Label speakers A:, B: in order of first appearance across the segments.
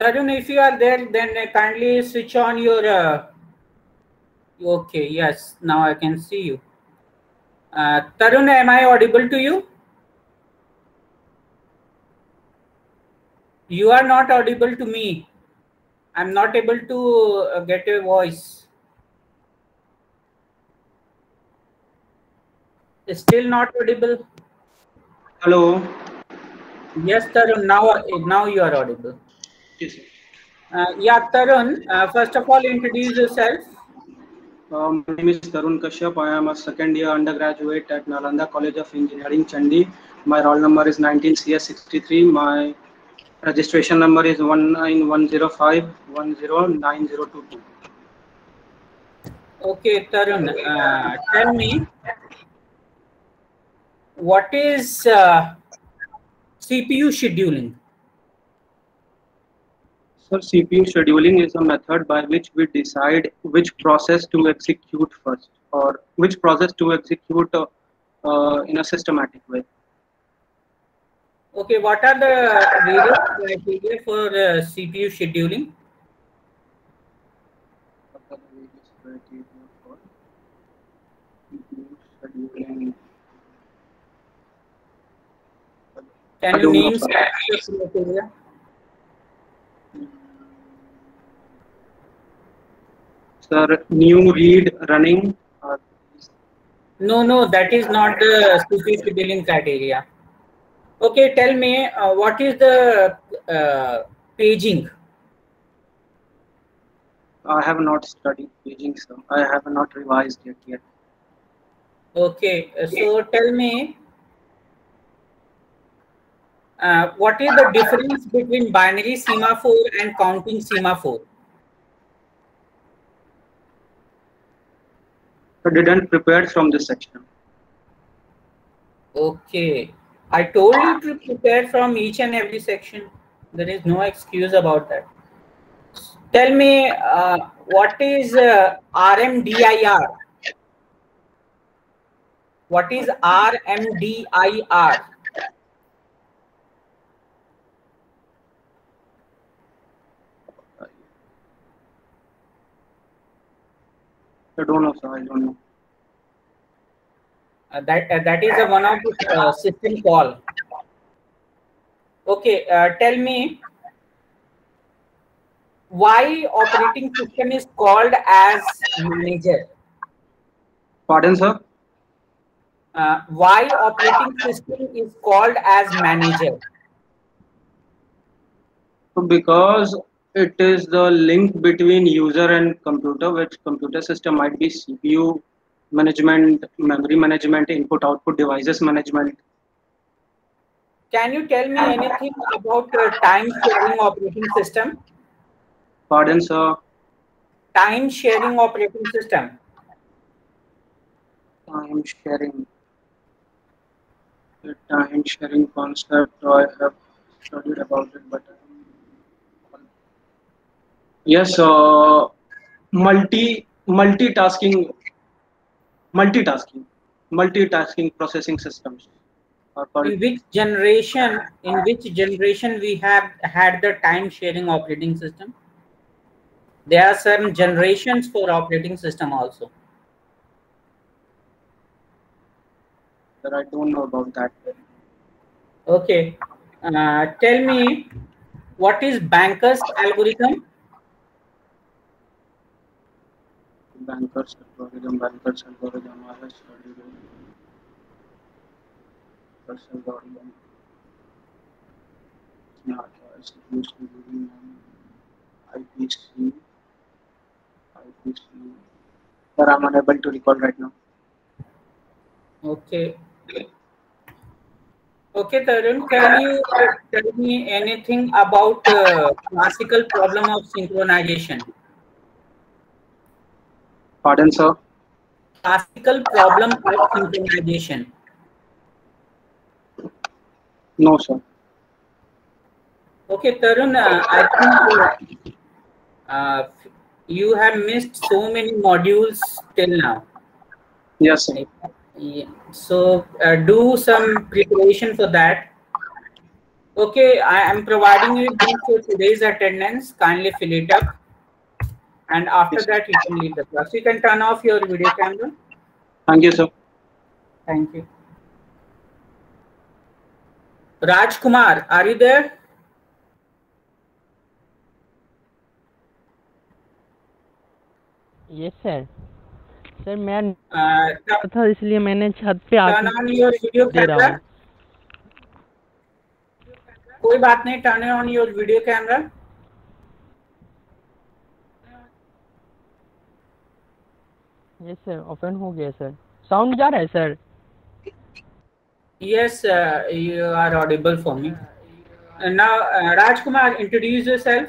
A: Tarun, if you are there, then kindly switch on your. Okay, yes, now I can see you. Tarun, am I audible to you? You are not audible to me. I'm not able to get your voice. Still not audible.
B: Hello.
A: Yes, Tarun. Now you are audible.
B: Yes, sir.
A: Yeah, Tarun. First of all, introduce yourself.
B: My name is Tarun Kashyap. I am a second year undergraduate at Nalanda College of Engineering, Chandi. My roll number is 19CS63. My registration number is 191051090022.
A: Okay, Tarun. Tell me, what is CPU scheduling?
B: So CPU scheduling is a method by which we decide which process to execute first, or which process to execute in a systematic way.
A: Okay, what are the various criteria for CPU scheduling?
B: What are the various criteria for CPU scheduling?
A: Can
B: I
A: you
B: don't know,
A: name
B: sir.
A: some of the criteria?
B: Sir, new read running.
A: No, that is not the CPU scheduling criteria. Okay, tell me, what is the paging?
B: I have not studied paging, sir. I have not revised it yet.
A: Okay, so tell me, what is the difference between binary semaphore and counting semaphore?
B: I didn't prepare from this section.
A: Okay, I told you to prepare from each and every section. There is no excuse about that. Tell me, what is RMDIR? What is RMDIR?
B: I don't know, sir. I don't know.
A: That is a one of the system call. Okay, tell me why operating system is called as manager.
B: Pardon, sir?
A: Why operating system is called as manager?
B: So because it is the link between user and computer, which computer system might be CPU management, memory management, input output devices management.
A: Can you tell me anything about time sharing operating system?
B: Pardon, sir.
A: Time sharing operating system.
B: Time sharing. The time sharing concept I have studied about it, but yes, multitasking, multitasking, multitasking processing systems are called.
A: In which generation we have had the time sharing operating system? There are some generations for operating system also.
B: That I don't know about that.
A: Okay. Tell me, what is Banker's algorithm?
B: Bankers algorithm. I have studied it. Bankers algorithm. Not execution using IPC. IPC. But I'm unable to recall right now.
A: Okay. Okay, Tarun, can you tell me anything about classical problem of synchronization?
B: Pardon, sir.
A: Classical problem of synchronization.
B: No, sir.
A: Okay, Tarun, I think uh, you have missed so many modules till now.
B: Yes, sir.
A: Yeah. So do some preparation for that. Okay, I am providing you link for today's attendance. Kindly fill it up. And after that, you can leave the class. You can turn off your video camera.
B: Thank you, sir.
A: Thank you. Raj Kumar, are you there?
C: Yes sir sir मैं था इसलिए मैंने छत पे
A: turn on your video camera. कोई बात नहीं, turn on your video camera.
C: Yes sir open हो गया सर साउंड जा रहा है sir
A: Yes, you are audible for me. Now, Raj Kumar, introduce yourself.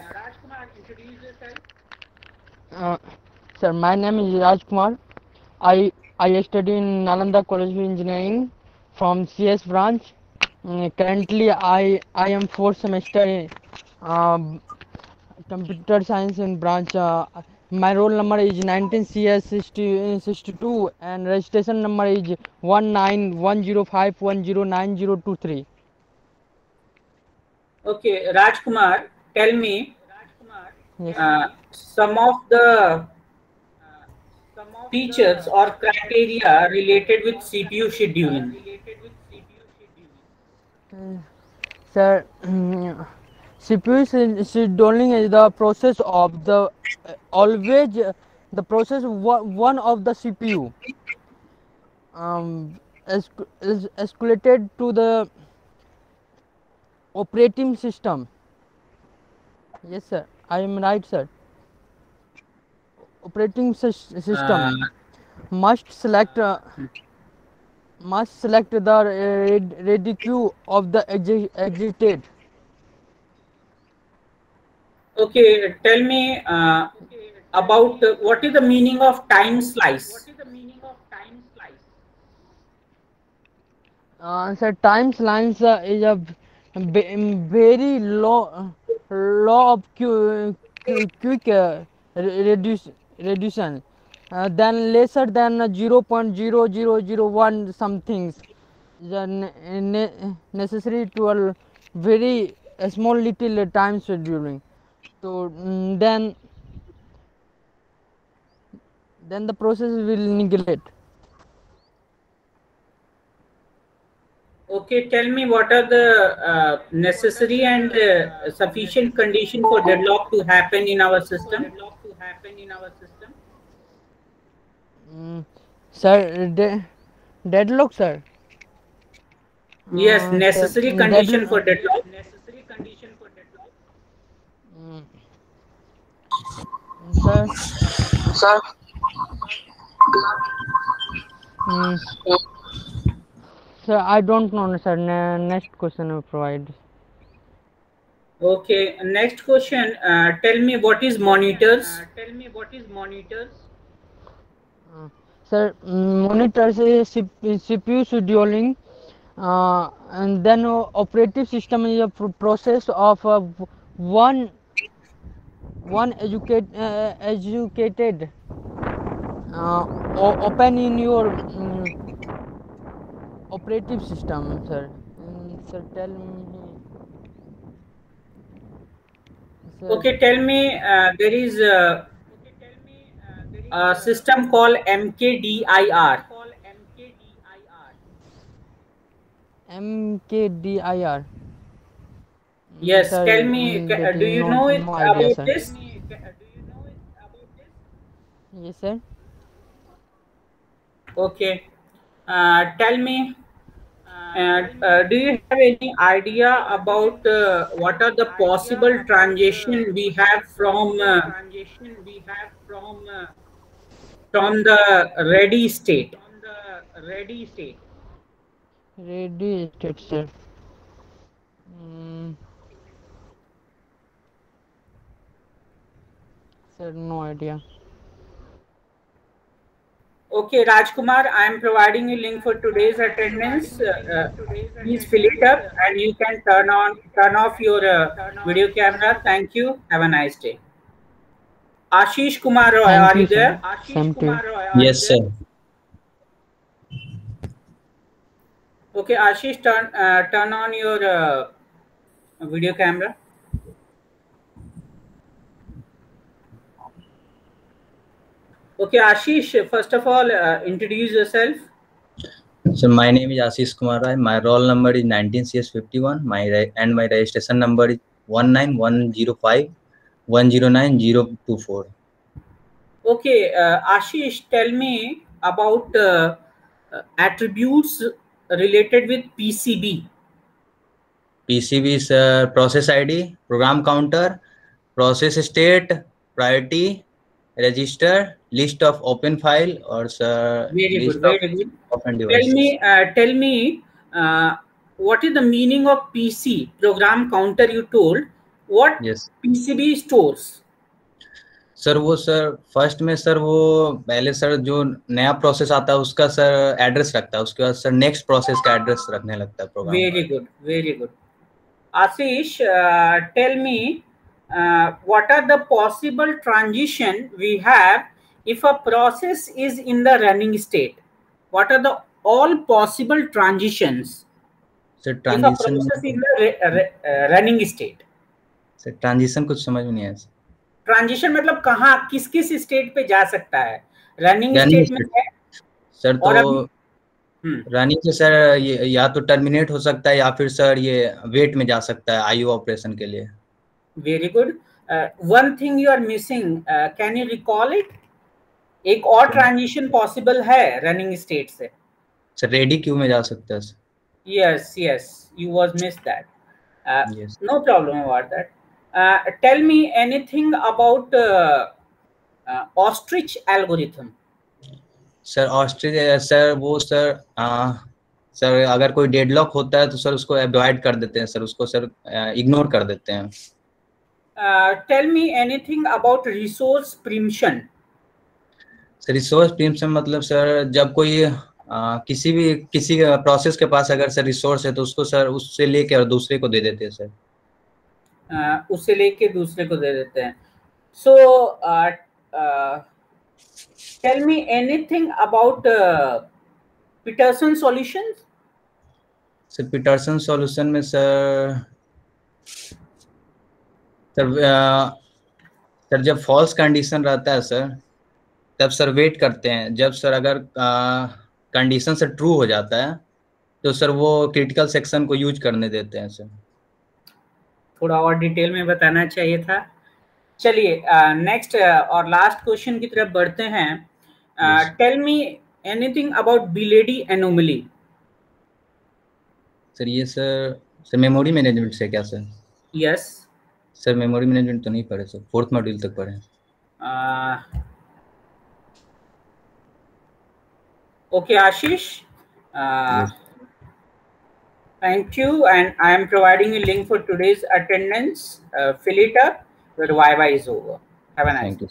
C: Sir, my name is Raj Kumar. I study in Nalanda College of Engineering from CS branch. Currently, I am fourth semester computer science in branch. My roll number is 19CS62 and registration number is 191051090023.
A: Okay, Raj Kumar, tell me
C: Yes.
A: some of the features or criteria related with CPU scheduling.
C: Sir, CPU scheduling is the process of the the process one of the CPU is escalated to the operating system. Yes, sir. I am right, sir. Operating system must select the ready queue of the exited.
A: Okay, tell me about what is the meaning of time slice?
C: Sir, time slice is a very low of quick reduction then lesser than 0.0001 something necessary to a very small little time scheduling. So then the process will neglect.
A: Okay, tell me what are the necessary and sufficient condition for deadlock to happen in our system?
C: Sir, deadlock, sir.
A: Yes, necessary condition for deadlock.
C: Sir. Sir, I don't know, sir. Next question will provide.
A: Okay, next question. Tell me what is monitors?
C: Sir, monitors is CPU scheduling, and then operative system is a process of one educated open in your operative system, sir. Sir, tell me. Sir.
A: Okay, tell me there is a system called MKDIR.
C: MKDIR.
A: Yes,
C: sir,
A: tell me, do you know it about this?
C: Yes, sir.
A: Okay, tell me, do you have any idea about what are the possible transition we have from the ready state?
C: Ready state, sir. Sir, no idea.
A: Okay, Rajkumar, I am providing you link for today's attendance. Please fill it up and you can turn off your video camera. Thank you. Have a nice day. Ashish Kumar Roy, are you there?
D: Yes, sir.
A: Okay, Ashish, turn on your video camera. Okay, Ashish, first of all, introduce yourself.
D: So my name is Ashish Kumar Rai. My roll number is 19CS51. And my registration number is 191051090024.
A: Okay, Ashish, tell me about attributes related with PCB.
D: PCB is process ID, program counter, process state, priority, register, list of open file, or
A: Very
D: list
A: good,
D: of
A: very good.
D: open devices.
A: Tell me, what is the meaning of PC, program counter you told? What
D: Yes.
A: PCB stores?
D: Sir वो sir first में sir वो पहले sir जो नया process आता है उसका sir address रखता है, उसके बाद सर नेक्स्ट प्रोसेस का एड्रेस रखने लगता है प्रोग्राम
A: Very
D: का।
A: good, very good. Ashish, tell me, what are the possible transition we have if a process is in the running state? What are the all possible transitions
D: sir
A: if a
D: transition
A: process is in the running state?
D: Sir transition कुछ समझ में नहीं आया sir.
A: Transition मतलब कहाँ किस किस state पे जा सकता है? रनिंग
D: रनिंग
A: स्टेट में है
D: सर तो
A: और अभी
D: रनिंग से सर ये या तो टर्मिनेट हो सकता है या फिर सर ये वेट में जा सकता है आईओ ऑपरेशन के लिए।
A: Very good. One thing you are missing, can you recall it? एक और ट्रांजिशन पॉसिबल है रनिंग स्टेट से।
D: सर रेडी क्यू में जा सकता है sir.
A: Yes yes, you was miss that.
D: Yes
A: no problem about that. Tell me anything about ostrich algorithm.
D: Sir Australia sir वो sir अगर कोई डेडलॉक होता है तो सर उसको अवॉइड कर देते हैं सर, उसको सर इग्नोर कर देते हैं।
A: Tell me anything about resource preemption.
D: Sir resource preemption मतलब सर जब कोई किसी प्रोसेस के पास अगर सर रिसोर्स है तो उसको सर उससे लेके और दूसरे को दे देते हैं सर।
A: उससे लेके दूसरे को दे देते हैं। So tell me anything about Peterson solutions.
D: Sir Peterson solution में सर सर जब फॉल्स कंडीशन रहता है सर तब सर वेट करते हैं, जब सर अगर कंडीशन से ट्रू हो जाता है तो सर वो क्रिटिकल सेक्शन को यूज करने देते हैं सर।
A: थोड़ा और डिटेल में बताना चाहिए था। चलिए नेक्स्ट और लास्ट क्वेश्चन की तरफ बढ़ते हैं। Tell me anything about Belady anomaly.
D: Sir ये सर मेमोरी मैनेजमेंट से क्या sir?
A: Yes
D: sir memory management तो नहीं पढ़े सर, फोर्थ मॉड्यूल तक पढ़े।
A: Okay Ashish,
D: Yes.
A: thank you, and I am providing a link for today's attendance. Fill it up. Your Viva is over. Have a nice
D: Thank
A: day.
D: you.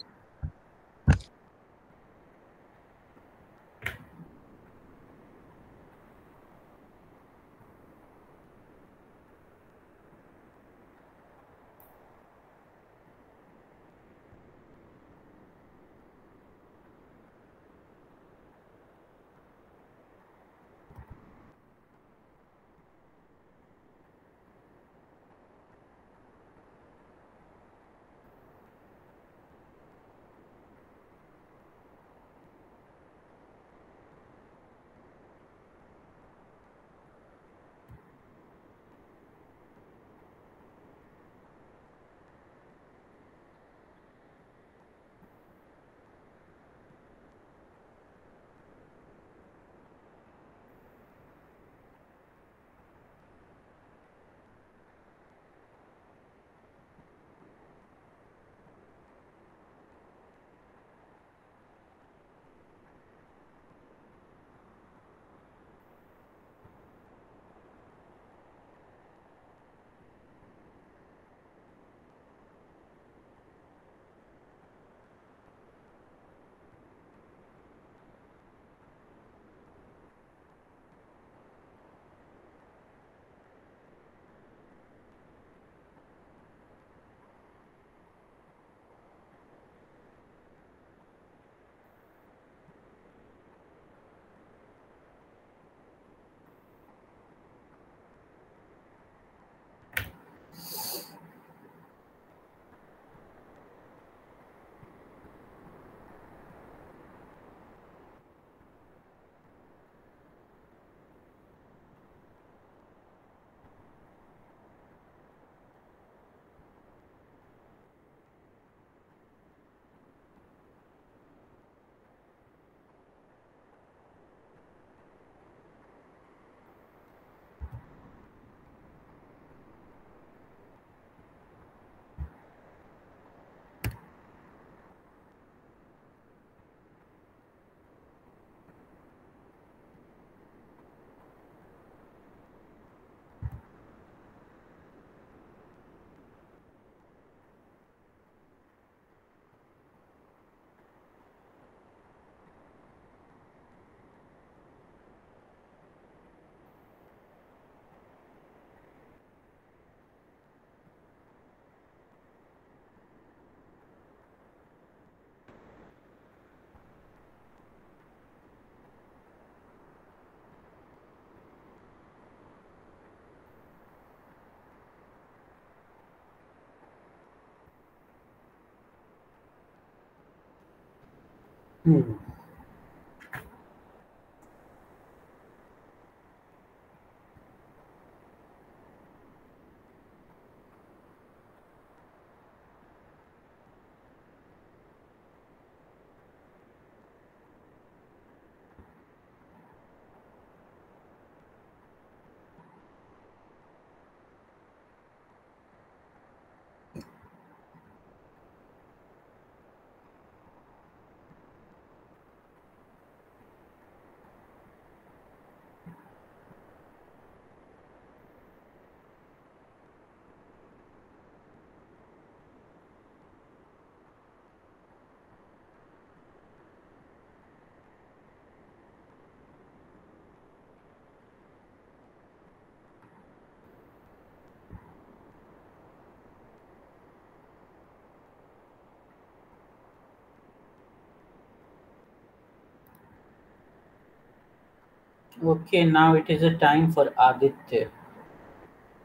A: Okay, now it is a time for Aditya.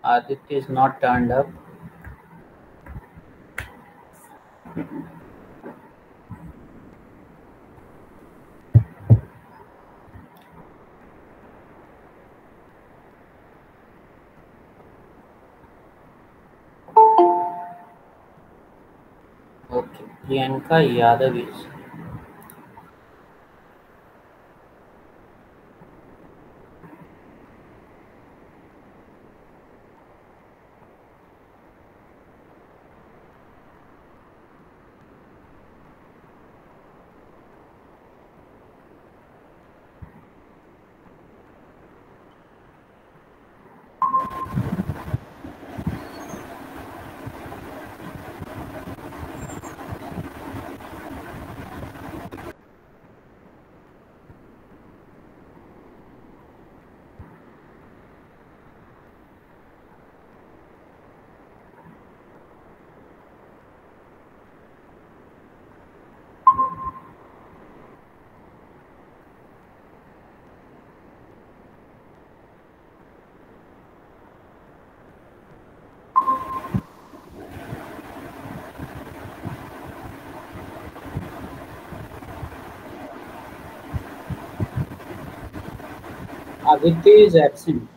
A: Aditya is not turned up. Okay, Priyanka Yadav is. Aditya is absent.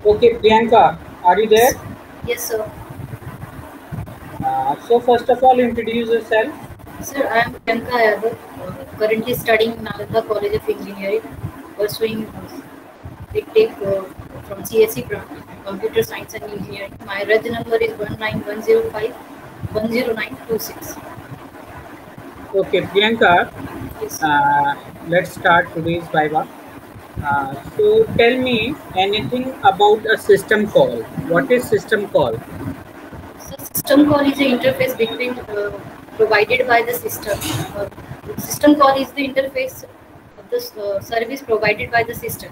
A: Okay, Priyanka, are you there?
E: Yes, sir.
A: So first of all, introduce yourself.
E: Sir, I am Priyanka Yadav, currently studying in Nalanda College of Engineering, pursuing take from CSE branch, Computer Science and Engineering. My reg number is 19105-10926.
A: Okay, Priyanka,
E: Yes.
A: let's start today's Viva. So tell me anything about a system call. What is system call?
E: So system call is the interface between provided by the system. System call is the interface of the service provided by the system.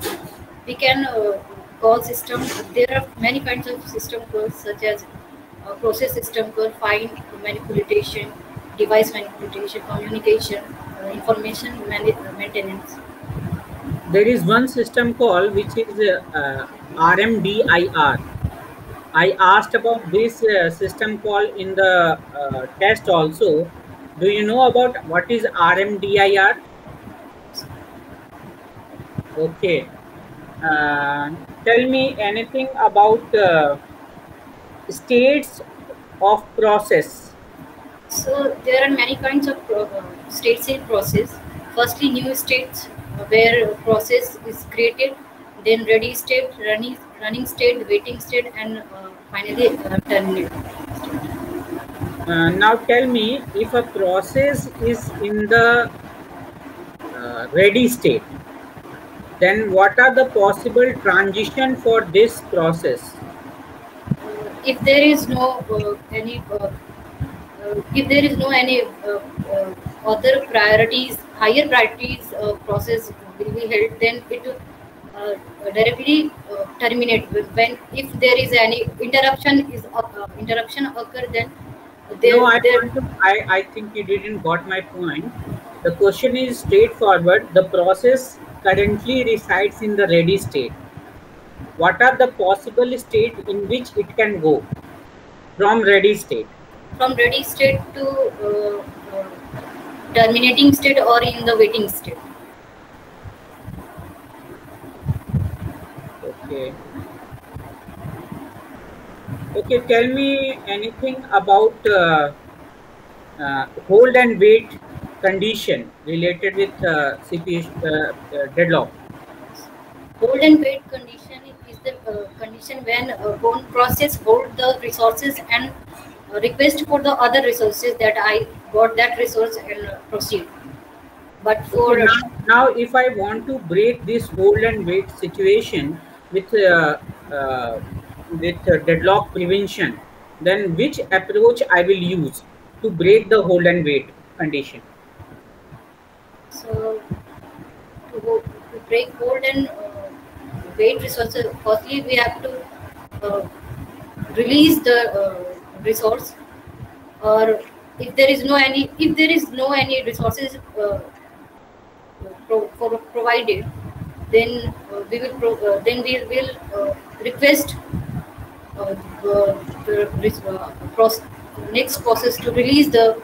E: We can call system. There are many kinds of system calls, such as process system call, file manipulation, device manipulation, communication, information maintenance.
A: There is one system call which is RMDIR. I asked about this system call in the test also. Do you know about what is RMDIR? Okay. Tell me anything about states of process.
E: So there are many kinds of state process. Firstly, new states where a process is created, then ready state, running state, waiting state, and finally terminate.
A: Now tell me, if a process is in the ready state, then what are the possible transition for this process?
E: If there is no any if there is no any other priorities, higher priorities process will be held, then it will directly terminate. When if there is any interruption occur, then
A: No, I think you didn't got my point. The question is straightforward. The process currently resides in the ready state. What are the possible state in which it can go from ready state?
E: from ready state to terminating state or in the waiting state.
A: Okay. Okay, tell me anything about hold and wait condition related with CPU deadlock.
E: Hold and wait condition is the condition when one process hold the resources and request for the other resources that I got that resource and proceed. But for
A: Okay, now if I want to break this hold and wait situation with deadlock prevention, then which approach I will use to break the hold and wait condition?
E: so to break hold and wait resources, firstly we have to release the resource, or if there is no any resources provided, then we will request the next process to release the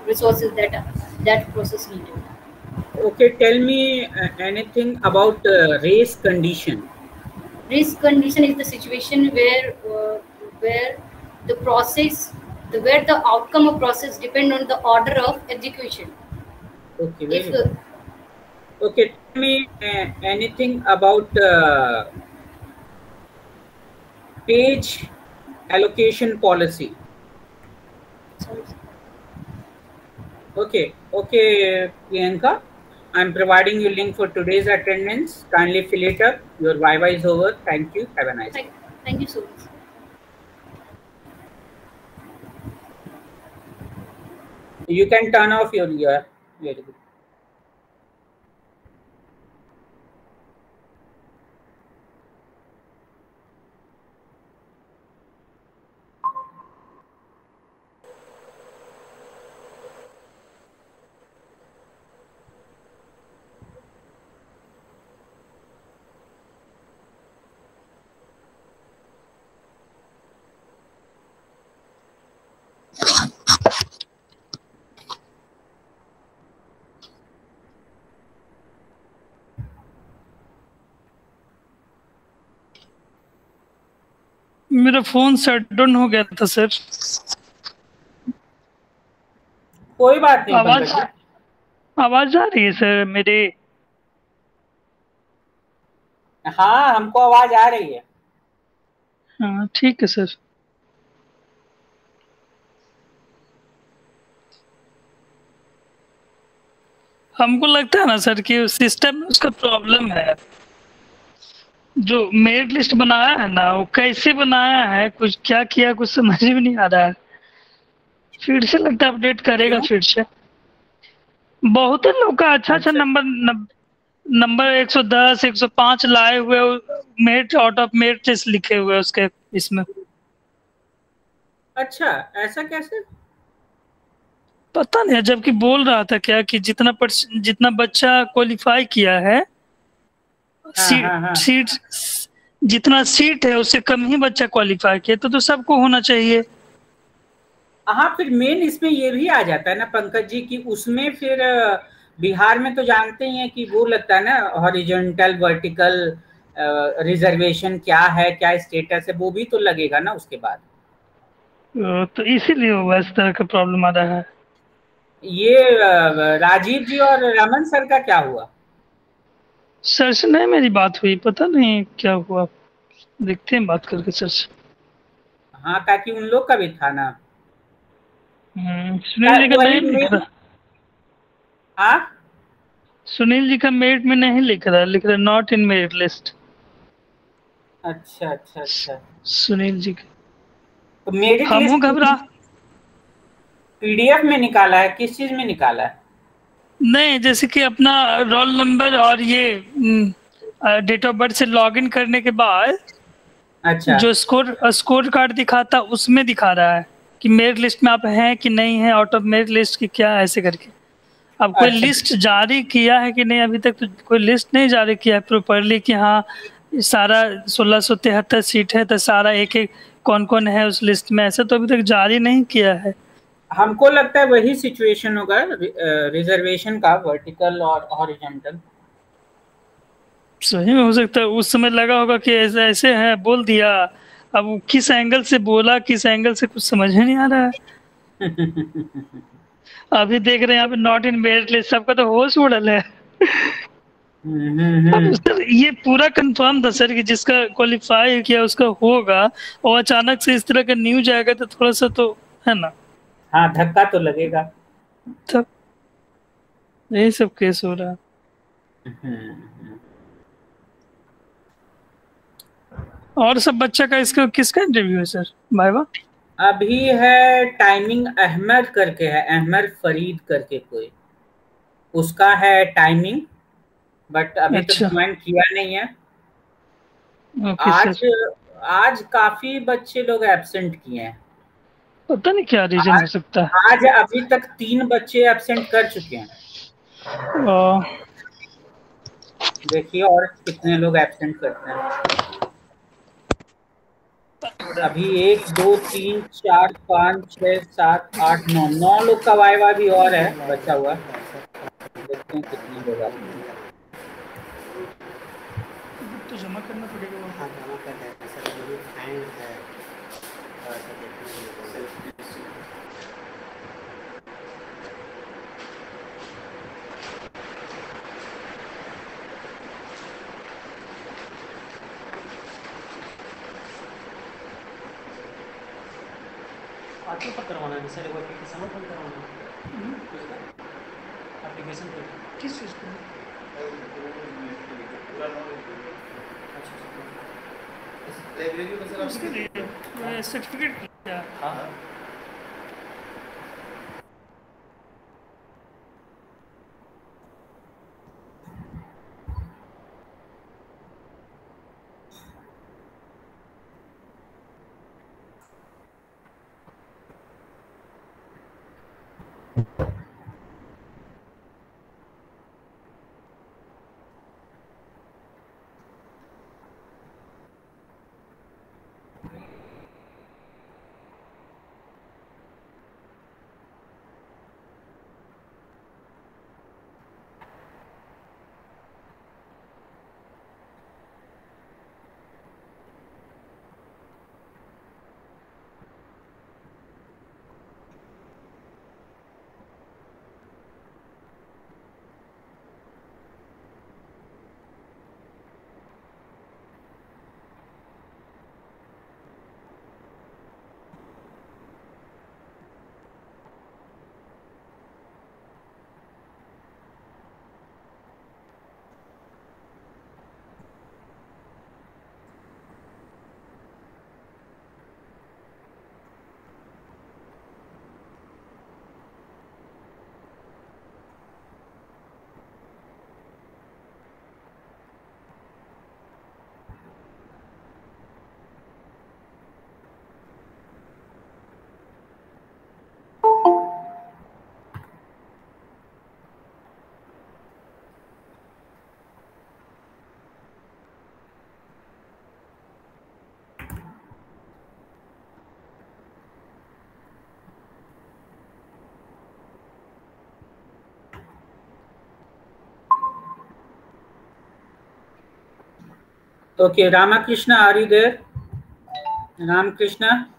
E: resources that process needed.
A: Okay, tell me anything about race condition.
E: Race condition is the situation where the process, where the outcome of process depend on the order of execution.
A: Okay, very good. Okay, tell me anything about page allocation policy. Okay, Priyanka, I'm providing you link for today's attendance. Kindly fill it up. Your Viva is over. Thank you. Have a nice day.
E: Thank you so much.
A: You can turn off your ear. Very good.
F: मेरा phone shut down हो गया था sir.
A: कोई बात नहीं।
F: आवाज आ रही है सर मेरी?
A: हाँ, हमको आवाज आ रही है।
F: हाँ ठीक है सर। हमको लगता है ना सर कि सिस्टम में उसका प्रॉब्लम है। जो मेरिट लिस्ट बनाया है ना, वो कैसे बनाया है, कुछ क्या किया, कुछ समझ में नहीं आ रहा है। फिर से लगता है अपडेट करेगा फिर से। बहुत लोग का अच्छा नंबर 110 105 लाए हुए, merit out of merit list लिखे हुए उसके इसमें।
A: अच्छा, ऐसा कैसे?
F: पता नहीं, जबकि बोल रहा था क्या कि जितना बच्चा क्वालिफाई किया है, सीट जितना सीट है उससे कम ही बच्चा क्वालिफाई किया, तो सबको होना चाहिए।
A: हाँ, फिर मेन इसमें ये भी आ जाता है ना पंकज जी कि उसमें फिर बिहार में तो जानते ही हैं कि वो लगता है ना हॉरिजॉन्टल वर्टिकल रिजर्वेशन क्या है, क्या स्टेटस है, वो भी तो लगेगा ना उसके बाद।
F: तो इसीलिए वो इस तरह का प्रॉब्लम आ रहा है।
A: ये राजीव जी और रमन सर का क्या हुआ?
F: सर से नहीं मेरी बात हुई, पता नहीं क्या हुआ, देखते हैं बात करके सर से।
A: हाँ, ताकि उन लोग का भी था ना।
F: सुनील जी का नहीं लिख रहा।
A: हाँ,
F: सुनील जी का मेरिट में नहीं लिख रहा नॉट इन मेरिट लिस्ट।
A: अच्छा।
F: सुनील जी का
A: तो मेरिट
F: हम घबरा।
A: पीडीएफ में निकाला है, किस चीज में निकाला है?
F: नहीं, जैसे कि अपना रोल नंबर और ये डेट ऑफ बर्थ से लॉगिन करने के बाद
A: अच्छा, जो
F: स्कोर कार्ड दिखाता उसमें दिखा रहा है कि मेरिट लिस्ट में आप हैं कि नहीं है, आउट ऑफ मेरिट लिस्ट की क्या, ऐसे करके। अब कोई लिस्ट जारी किया है कि नहीं, अभी तक तो कोई लिस्ट नहीं जारी किया है प्रॉपरली कि हाँ सारा 1673 सीट है तो सारा एक कौन कौन है उस लिस्ट में, ऐसा तो अभी तक जारी नहीं किया है।
A: हमको लगता है वही सिचुएशन होगा रिजर्वेशन का, वर्टिकल और हॉरिजॉन्टल।
F: सही में हो सकता है उस समय लगा होगा कि ऐसे ऐसे है, बोल दिया। अब वो किस एंगल से बोला, किस एंगल से, कुछ समझ में नहीं आ रहा है। अभी देख रहे हैं यहाँ पे नॉट इन मेरिट लिस्ट, सबका तो होश उड़ल है। अब सर ये पूरा कंफर्म था सर कि जिसका क्वालिफाई किया उसका होगा, और अचानक से इस तरह का न्यूज आएगा तो थोड़ा सा तो है ना।
A: हाँ, धक्का तो लगेगा।
F: तब यही सब केस हो रहा है। और सब बच्चा का इसका किसका इंटरव्यू है सर, वाइवा?
A: अभी है टाइमिंग, अहमद करके है, अहमद फरीद करके कोई, उसका है टाइमिंग, बट अभी तक ज्वाइन किया नहीं है। आज काफी बच्चे लोग एब्सेंट किए हैं,
F: पता नहीं क्या रीजन हो सकता है।
A: आज अभी तक 3 बच्चे एब्सेंट कर चुके हैं। देखिए और कितने लोग एब्सेंट करते हैं। अभी 1 2 3 4 5 6 7 8 9 लोग का वाइवा भी और है बचा हुआ। देखते हैं कितने लोग आते हैं।
F: तो जमा करना पड़ेगा।
G: हाँ, जमा करना है सर, वो फाइन है। आपके ऊपर करवाना है सर, वो एप्लीकेशन ओपन करवाना है। एप्लीकेशन किस चीज़ को? लाइब्रेरी में सर उसके लिए
F: सर्टिफिकेट क्या?
G: हाँ
A: Okay, Ramakrishna, are you there? Ramakrishna?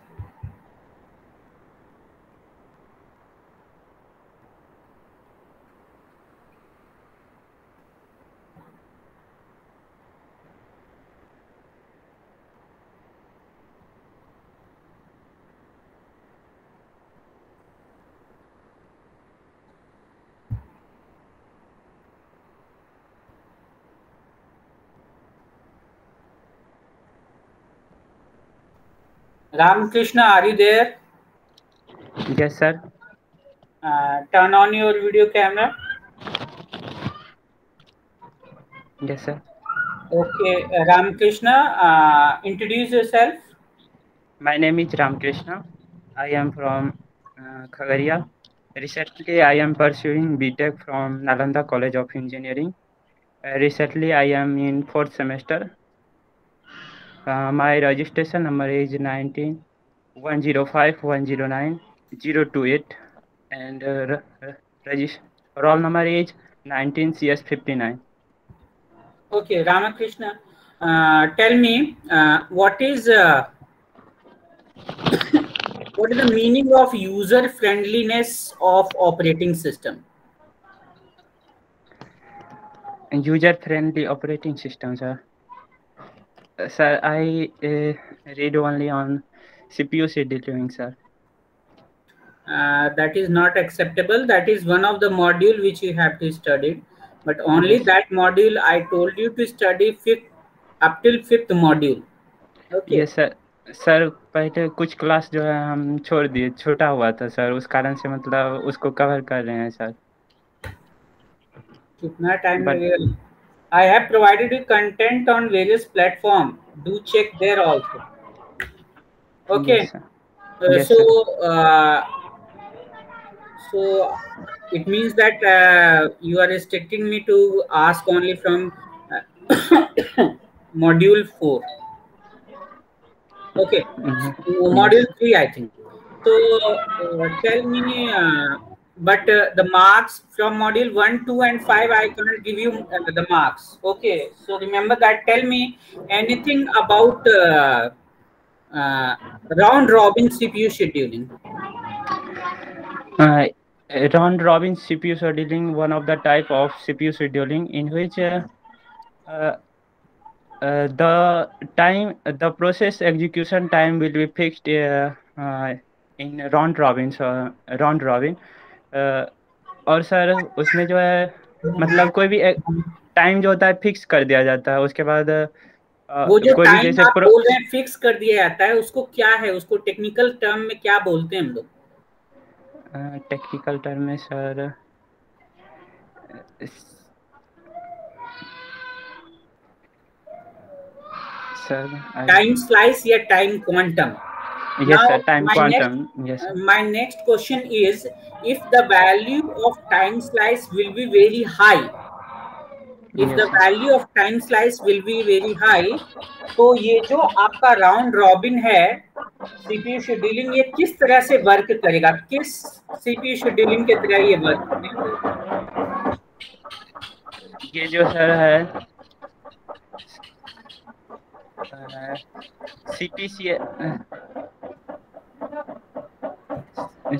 A: Ramakrishna, are you there?
H: Yes, sir.
A: Turn on your video camera.
H: Yes, sir.
A: Okay, Ramakrishna, introduce yourself.
H: My name is Ramakrishna. I am from Khagaria. Recently, I am pursuing BTech from Nalanda College of Engineering. Recently, I am in 4th semester. My registration number is 19105109 and roll number is 19CS59.
A: Okay, Ramakrishna, tell me what is the meaning of user friendliness of operating system?
H: User friendly operating system, sir. Sir, I read only on CPU scheduling, sir.
A: That is not acceptable. That is one of the module which you have to study, but only
H: Yes.
A: that module I told you to study up till fifth module. Okay.
H: Yes, sir. Sir पहले कुछ class जो है हम छोड़ दिए, छोटा हुआ था सर, उस कारण से मतलब उसको कवर कर रहे हैं सर.
A: कितना टाइम
H: But
A: लगेगा? I have provided you content on various platform. Do check there also. Okay.
H: yes, sir. Yes,
A: So
H: sir.
A: so it means that you are restricting me to ask only from module 4. Okay. Module
H: Yes.
A: 3, I think. So tell me, but the marks from module 1, 2, and 5, I can't give you the marks. Okay. So remember that. Tell me anything about round robin CPU scheduling.
H: Uh, Round robin CPU scheduling, one of the type of CPU scheduling in which the process execution time will be fixed in round robin. और sir उसमें जो है मतलब कोई भी time जो होता है फिक्स कर दिया जाता है, उसके बाद
A: वो जो
H: कोई भी
A: टाइम
H: जैसे
A: आप बोल रहे हैं फिक्स कर दिया जाता है, उसको क्या है, उसको टेक्निकल टर्म में क्या बोलते हैं हम लोग?
H: टेक्निकल टर्म में सर
A: टाइम स्लाइस या time quantum?
H: Yes,
A: Now
H: sir. Time quantum. Yes, sir.
A: my next question is, if the value of time slice will be very high, if
H: Yes,
A: the
H: sir.
A: value of time slice will be very high, तो ये जो आपका round robin है CPU scheduling, ये किस तरह से work करेगा? किस सीपीयू शेड्यूलिंग के तरह ये वर्क करेगा?
H: ये जो सर है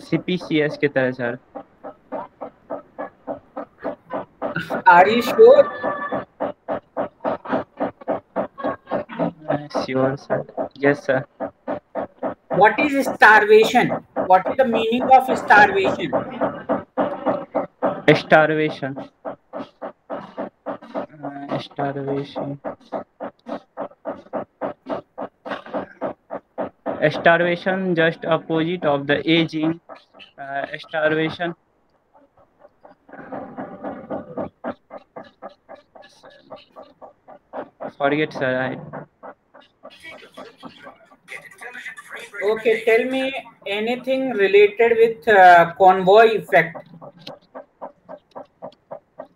H: CPCS की तरह sir.
A: Are you sure?
H: Sure, sir. Yes, sir.
A: What is starvation? What is the meaning of starvation?
H: Starvation. Starvation. Starvation just opposite of the aging. Starvation. Forget, sir.
A: Okay, tell me anything related with convoy effect.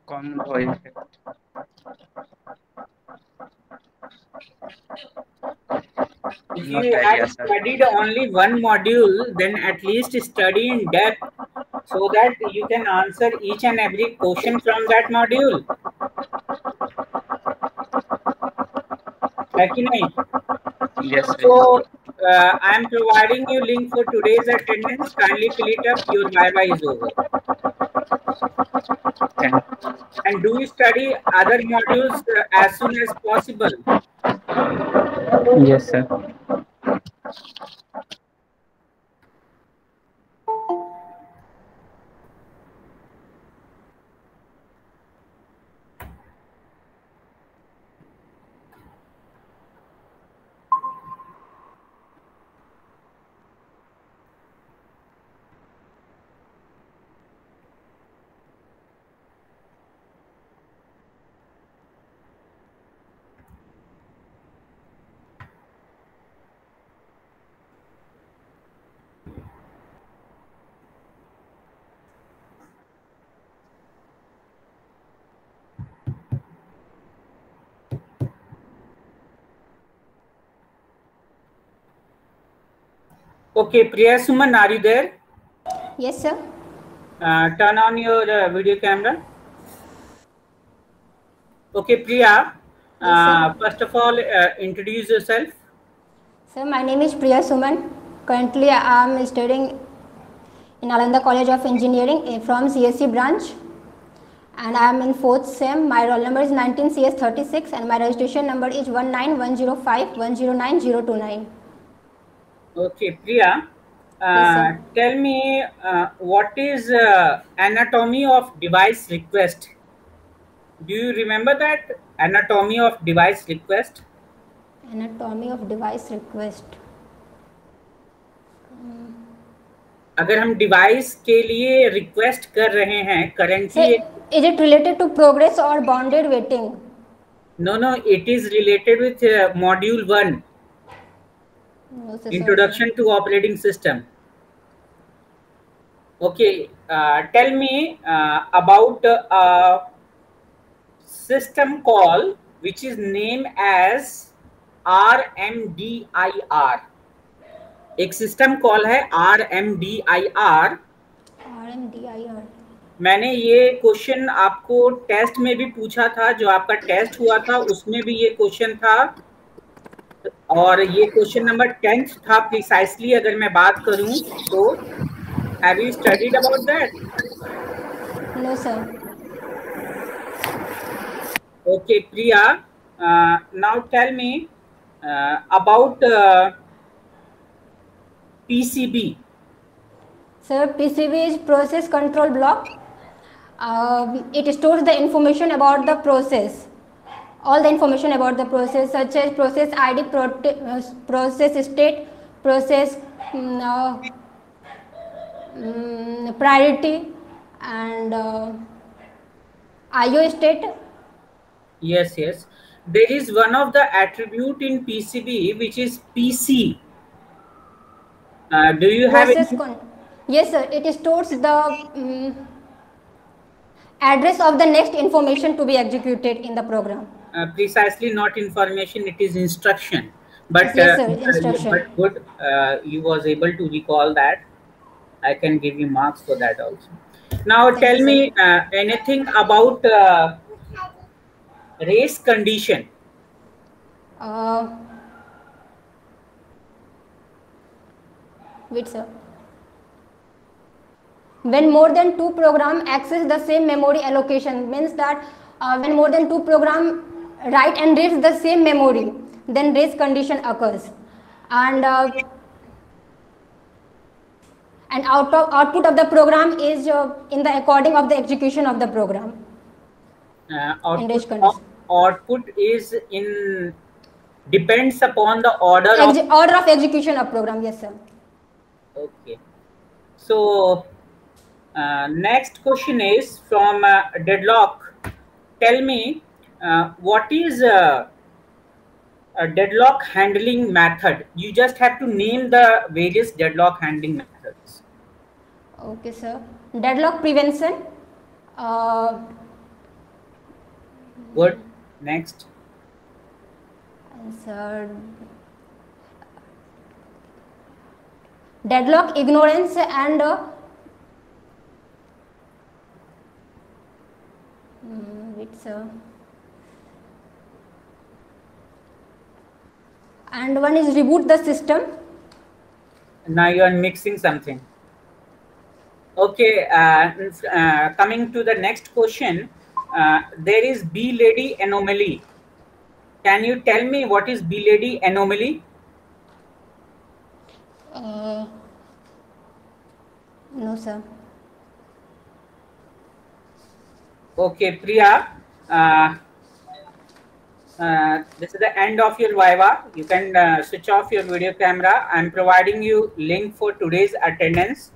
H: Convoy effect.
A: If you have studied only one module, then at least study in depth so that you can answer each and every question from that module. है कि नहीं?
H: Yes,
A: So I am providing you link for today's attendance. Kindly fill it up. Your Viva is over. And do you study other modules as soon as possible?
H: Yes, sir.
A: Okay, Priya Suman, are you there?
I: Yes, sir.
A: Turn on your video camera. Okay, Priya.
I: Yes,
A: First of all, introduce yourself.
I: sir, my name is Priya Suman. Currently, I am studying in Nalanda College of Engineering from CSE branch, and I am in 4th SEM. My roll number is 19CS36 and my registration number is 19105109029.
A: Okay, Priya.
I: Yes, sir.
A: Tell me what is anatomy of device request? Do you remember that anatomy of device request?
I: Anatomy of device request.
A: अगर हम device के लिए request कर रहे हैं currently,
I: is it related to progress or bounded waiting?
A: No, it is related with module 1,
I: No, sir,
A: introduction to operating system. Okay, tell me about a system call which is named as RMDIR. एक system call है RMDIR. मैंने ये question आपको test में भी पूछा था, जो आपका टेस्ट हुआ था उसमें भी ये क्वेश्चन था, और ये क्वेश्चन नंबर 10th था प्रिसाइसली अगर मैं बात करूं तो. Have you studied about that?
I: No sir.
A: Okay Priya, now tell me about PCB.
I: Sir, PCB is process control block. It stores the information about the process, all the information about the process, such as process ID, process state, process priority, and IO state.
A: Yes. There is one of the attribute in PCB which is PC. Do you have it?
I: Yes, sir. It stores the address of the next information to be executed in the program.
A: Precisely, not information, it is instruction. But
I: yes, sir, instruction.
A: But good, you was able to recall that. I can give you marks for that also. Now tell me anything about race condition.
I: Wait, sir. When more than 2 programs access the same memory allocation, means that when more than 2 programs write and read the same memory, then race condition occurs, and output of the program is in the according of the execution of the program.
A: Output is in depends upon the order
I: of execution of program. Yes, sir.
A: Okay, so next question is from Deadlock. Tell me what is a deadlock handling method? You just have to name the various deadlock handling methods.
I: Okay, sir. Deadlock prevention.
A: Good. Next.
I: Sir. Deadlock ignorance and wait, sir. And one is reboot the system.
A: Now you are mixing something. Okay, coming to the next question, there is B-Lady anomaly. Can you tell me what is B-Lady anomaly?
I: No, sir.
A: Okay, Priya, this is the end of your Viva. You can switch off your video camera. I am providing you link for today's attendance.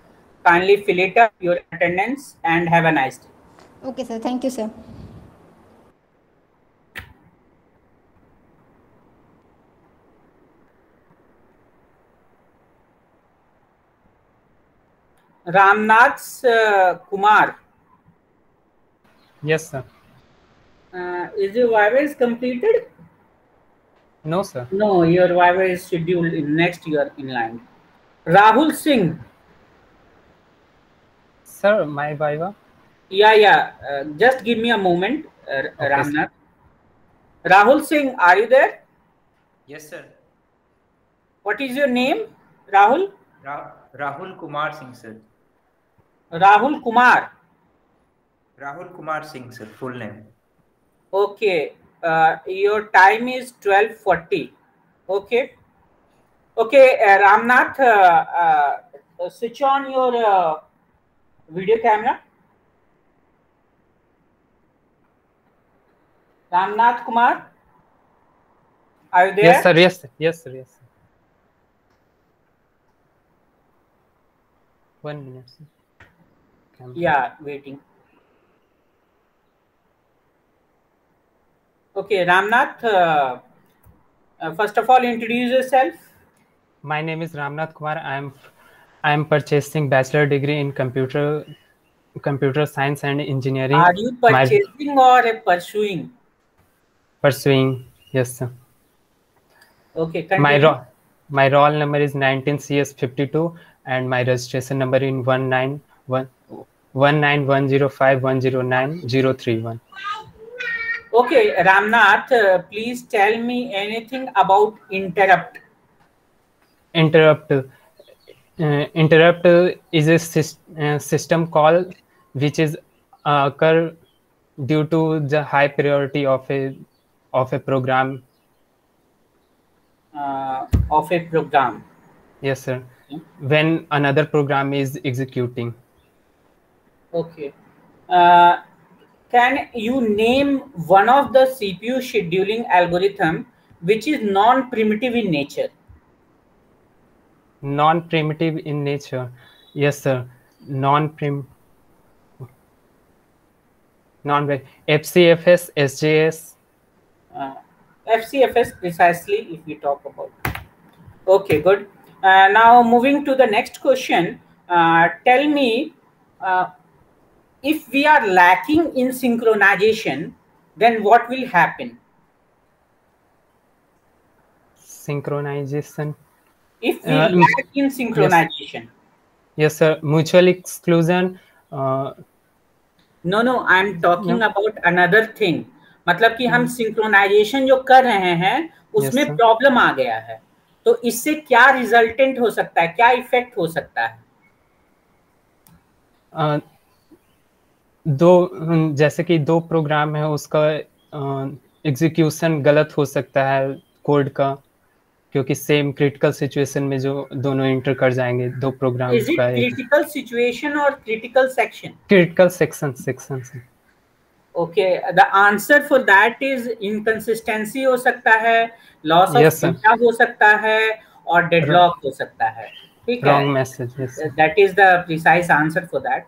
A: Kindly fill it up, your attendance, and have a nice day.
I: Okay, sir. Thank you, sir.
A: Ramnath Kumar.
J: Yes, sir.
A: Is your Viva is completed?
J: No, sir.
A: No, your Viva is scheduled in next year in line. Rahul Singh.
J: Sir, my Viva.
A: Yeah. Just give me a moment,
J: Okay,
A: Ramnath. Rahul Singh, are you there?
K: Yes, sir.
A: What is your name, Rahul?
K: Rahul Kumar Singh, sir.
A: Rahul Kumar.
K: Rahul Kumar Singh, sir. Full name.
A: Okay. Your time is 12:40. Okay. Okay, Ramnath, switch on your video camera. Ramnath Kumar, are you there?
J: Yes, sir. Yes, sir. Yes, sir. Yes, sir. 1 minute, sir. Camera.
A: Yeah, waiting. Okay, Ramnath, first of all, introduce yourself.
J: My name is Ramnath Kumar. I am purchasing bachelor degree in computer science and engineering.
A: Are you purchasing or pursuing?
J: Pursuing, yes, sir.
A: Okay, continue.
J: My roll number is 19CS52 and my registration number in 19105109031.
A: Okay, Ramnath, please tell me anything about interrupt.
J: Interrupt is a system call which is occur due to the high priority of a program. Yes, sir.
A: Okay.
J: When another program is executing.
A: Okay. Can you name one of the CPU scheduling algorithm which is non-primitive in nature?
J: Non-primitive in nature. Yes, sir. FCFS, SJS.
A: FCFS precisely, if we talk about. Okay, good. Now moving to the next question. Tell me, if we are lacking in synchronization, then what will happen?
J: Synchronization.
A: If we lack in synchronization.
J: Yes, sir. Mutual exclusion.
A: No, I am talking about another thing. मतलब कि हम synchronisation जो कर रहे हैं उसमें problem आ गया है, तो इससे क्या रिजल्टेंट हो सकता है, क्या इफेक्ट हो सकता है?
J: जैसे कि दो प्रोग्राम है उसका एग्जीक्यूशन गलत हो सकता है कोड का, क्योंकि सेम क्रिटिकल सिचुएशन में जो दोनों इंटर कर जाएंगे दो प्रोग्राम का.
A: क्रिटिकल सिचुएशन और critical section?
J: Critical section.
A: Okay, the answer for that is inconsistency हो सकता है, loss of data हो सकता है, और deadlock हो सकता है. ठीक है?
J: Wrong message. Yes,
A: that is the precise answer for that.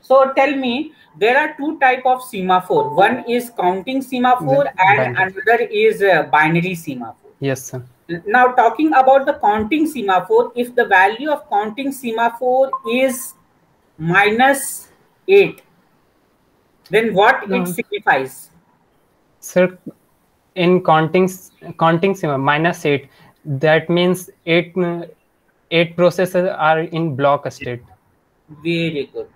A: So tell me, there are two type of semaphore. One is counting semaphore and another is binary semaphore.
J: Yes, sir.
A: Now talking about the counting semaphore, if the value of counting semaphore is -8, then what it signifies?
J: Sir, in counting -8, that means eight processes are in block state.
A: Very good.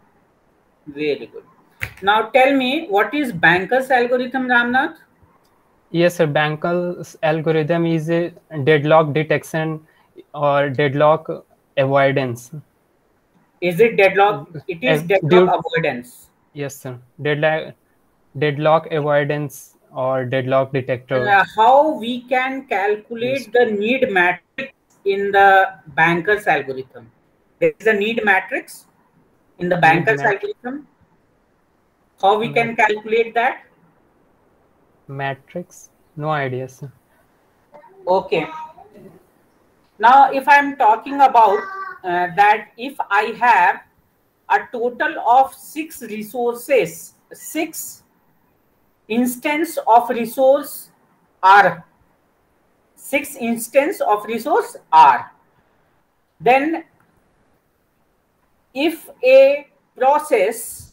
A: Now tell me, what is Banker's algorithm, Ramnath?
J: Yes, sir. Banker's algorithm is a deadlock detection or deadlock avoidance.
A: Is it deadlock? It is deadlock avoidance.
J: Yes, sir. Deadlock avoidance or deadlock detector.
A: How we can calculate the need matrix in the Banker's algorithm? There is a need matrix in the Banker's algorithm. How we can calculate that?
J: Matrix? No idea, sir.
A: Okay. Now, if I am talking about that, if I have a total of 6 resources, 6 instance of resource R, 6 instance of resource R, then if process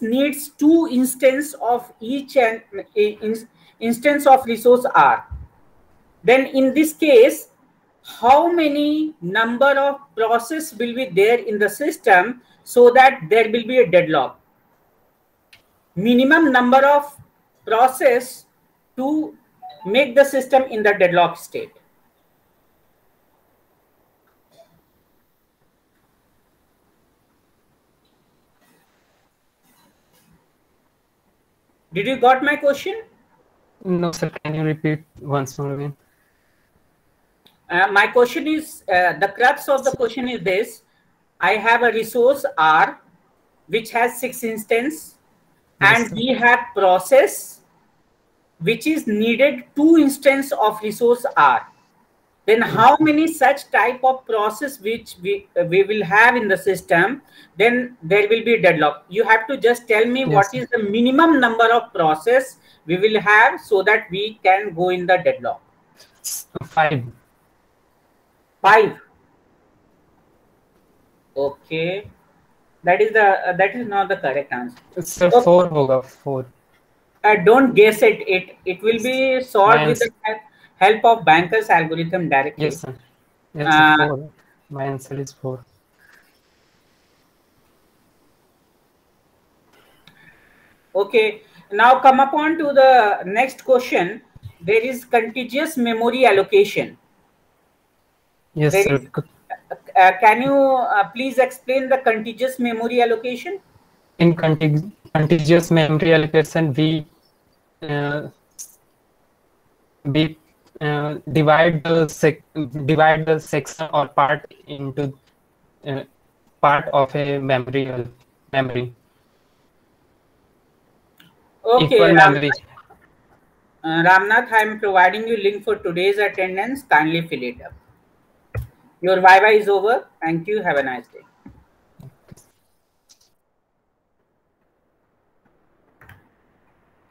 A: needs 2 instance of each and instance of resource R, then in this case, how many number of process will be there in the system so that there will be a deadlock. Minimum number of process to make the system in the deadlock state. Did you got my question?
J: No, sir. Can you repeat once more again?
A: My question is, the crux of the question is this. I have a resource R which has 6 instances, and we have process which is needed 2 instances of resource R. Then how many such type of process which we will have in the system, then there will be a deadlock. You have to just tell me what is the minimum number of process we will have so that we can go in the deadlock.
J: 5.
A: 5. Okay. That is not the correct answer.
J: Sir, 4 hoga, 4.
A: Don't guess it. It will be solved with the help of Banker's algorithm directly.
J: Yes, sir. Yes, 4. My answer is 4.
A: Okay. Now come upon to the next question. There is contiguous memory allocation.
J: Yes, sir.
A: Can you please explain the contiguous memory allocation?
J: In contiguous memory allocation, we divide the section or part into part of a memory.
A: Okay,
J: Equal memory.
A: Ramnath, I am providing you link for today's attendance. Kindly fill it up. Your Viva is over. Thank you. Have a nice day.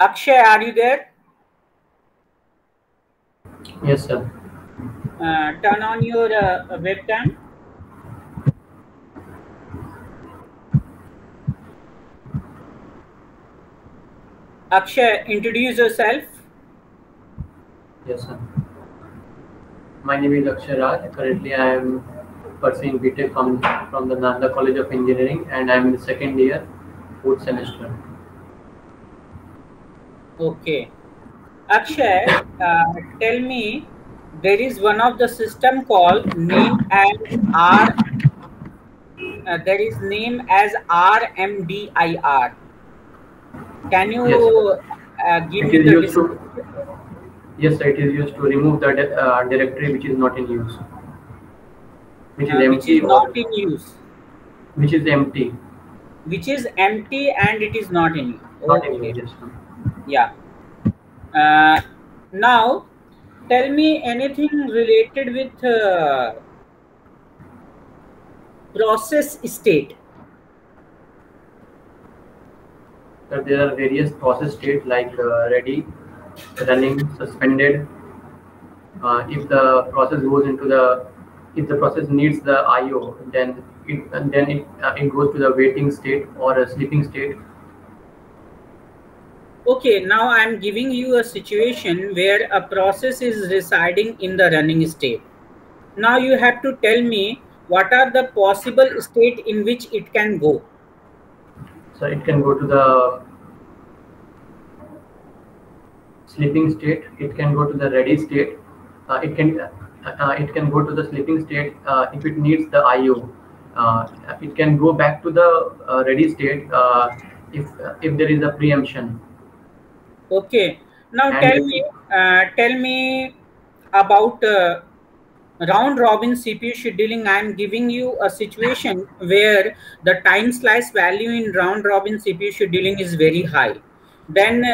A: Akshay, are you there?
G: Yes, sir.
A: Turn on your webcam. Akshay, introduce yourself.
G: Yes, sir. My name is Akshay Raj. Currently, I am pursuing BTech from the Nalanda College of Engineering, and I am in the second year, 4th semester.
A: Okay. Akshay, tell me, there is one of the system called name as R. There is name as RMDIR. Can you give me the description?
G: Yes, sir, it is used to remove the directory which is not in use. Which is empty.
A: Which is not in use.
G: Which is empty.
A: Which is empty and it is not in use.
G: Not in use, yes, sir.
A: Yeah. Now, tell me anything related with process state.
G: So there are various process states like ready, running, suspended. If the process goes into if the process needs the I/O, then it goes to the waiting state or a sleeping state.
A: Okay, now I am giving you a situation where a process is residing in the running state. Now you have to tell me what are the possible state in which it can go.
G: So it can go to the sleeping state. It can go to the ready state. It can go to the sleeping state if it needs the I/O. It can go back to the ready state if there is a preemption.
A: Okay. Now tell me about round robin CPU scheduling. I am giving you a situation where the time slice value in round robin CPU scheduling is very high. Then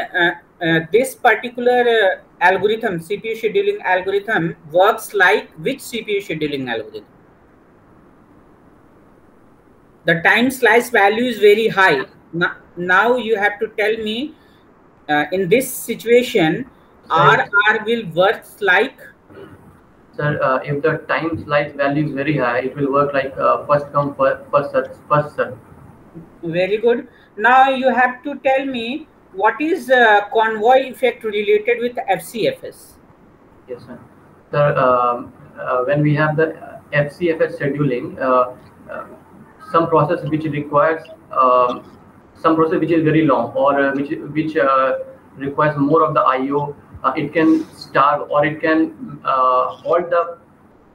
A: this particular algorithm, CPU scheduling algorithm, works like which CPU scheduling algorithm? The time slice value is very high. Now you have to tell me in this situation, R will work like?
G: Sir, if the time slice value is very high, it will work like first come, first serve.
A: Very good. Now you have to tell me what is convoy effect related with FCFS?
G: Yes, sir. Sir, when we have the FCFS scheduling, some process which requires some process which is very long, or which requires more of the IO, it can starve or it can halt the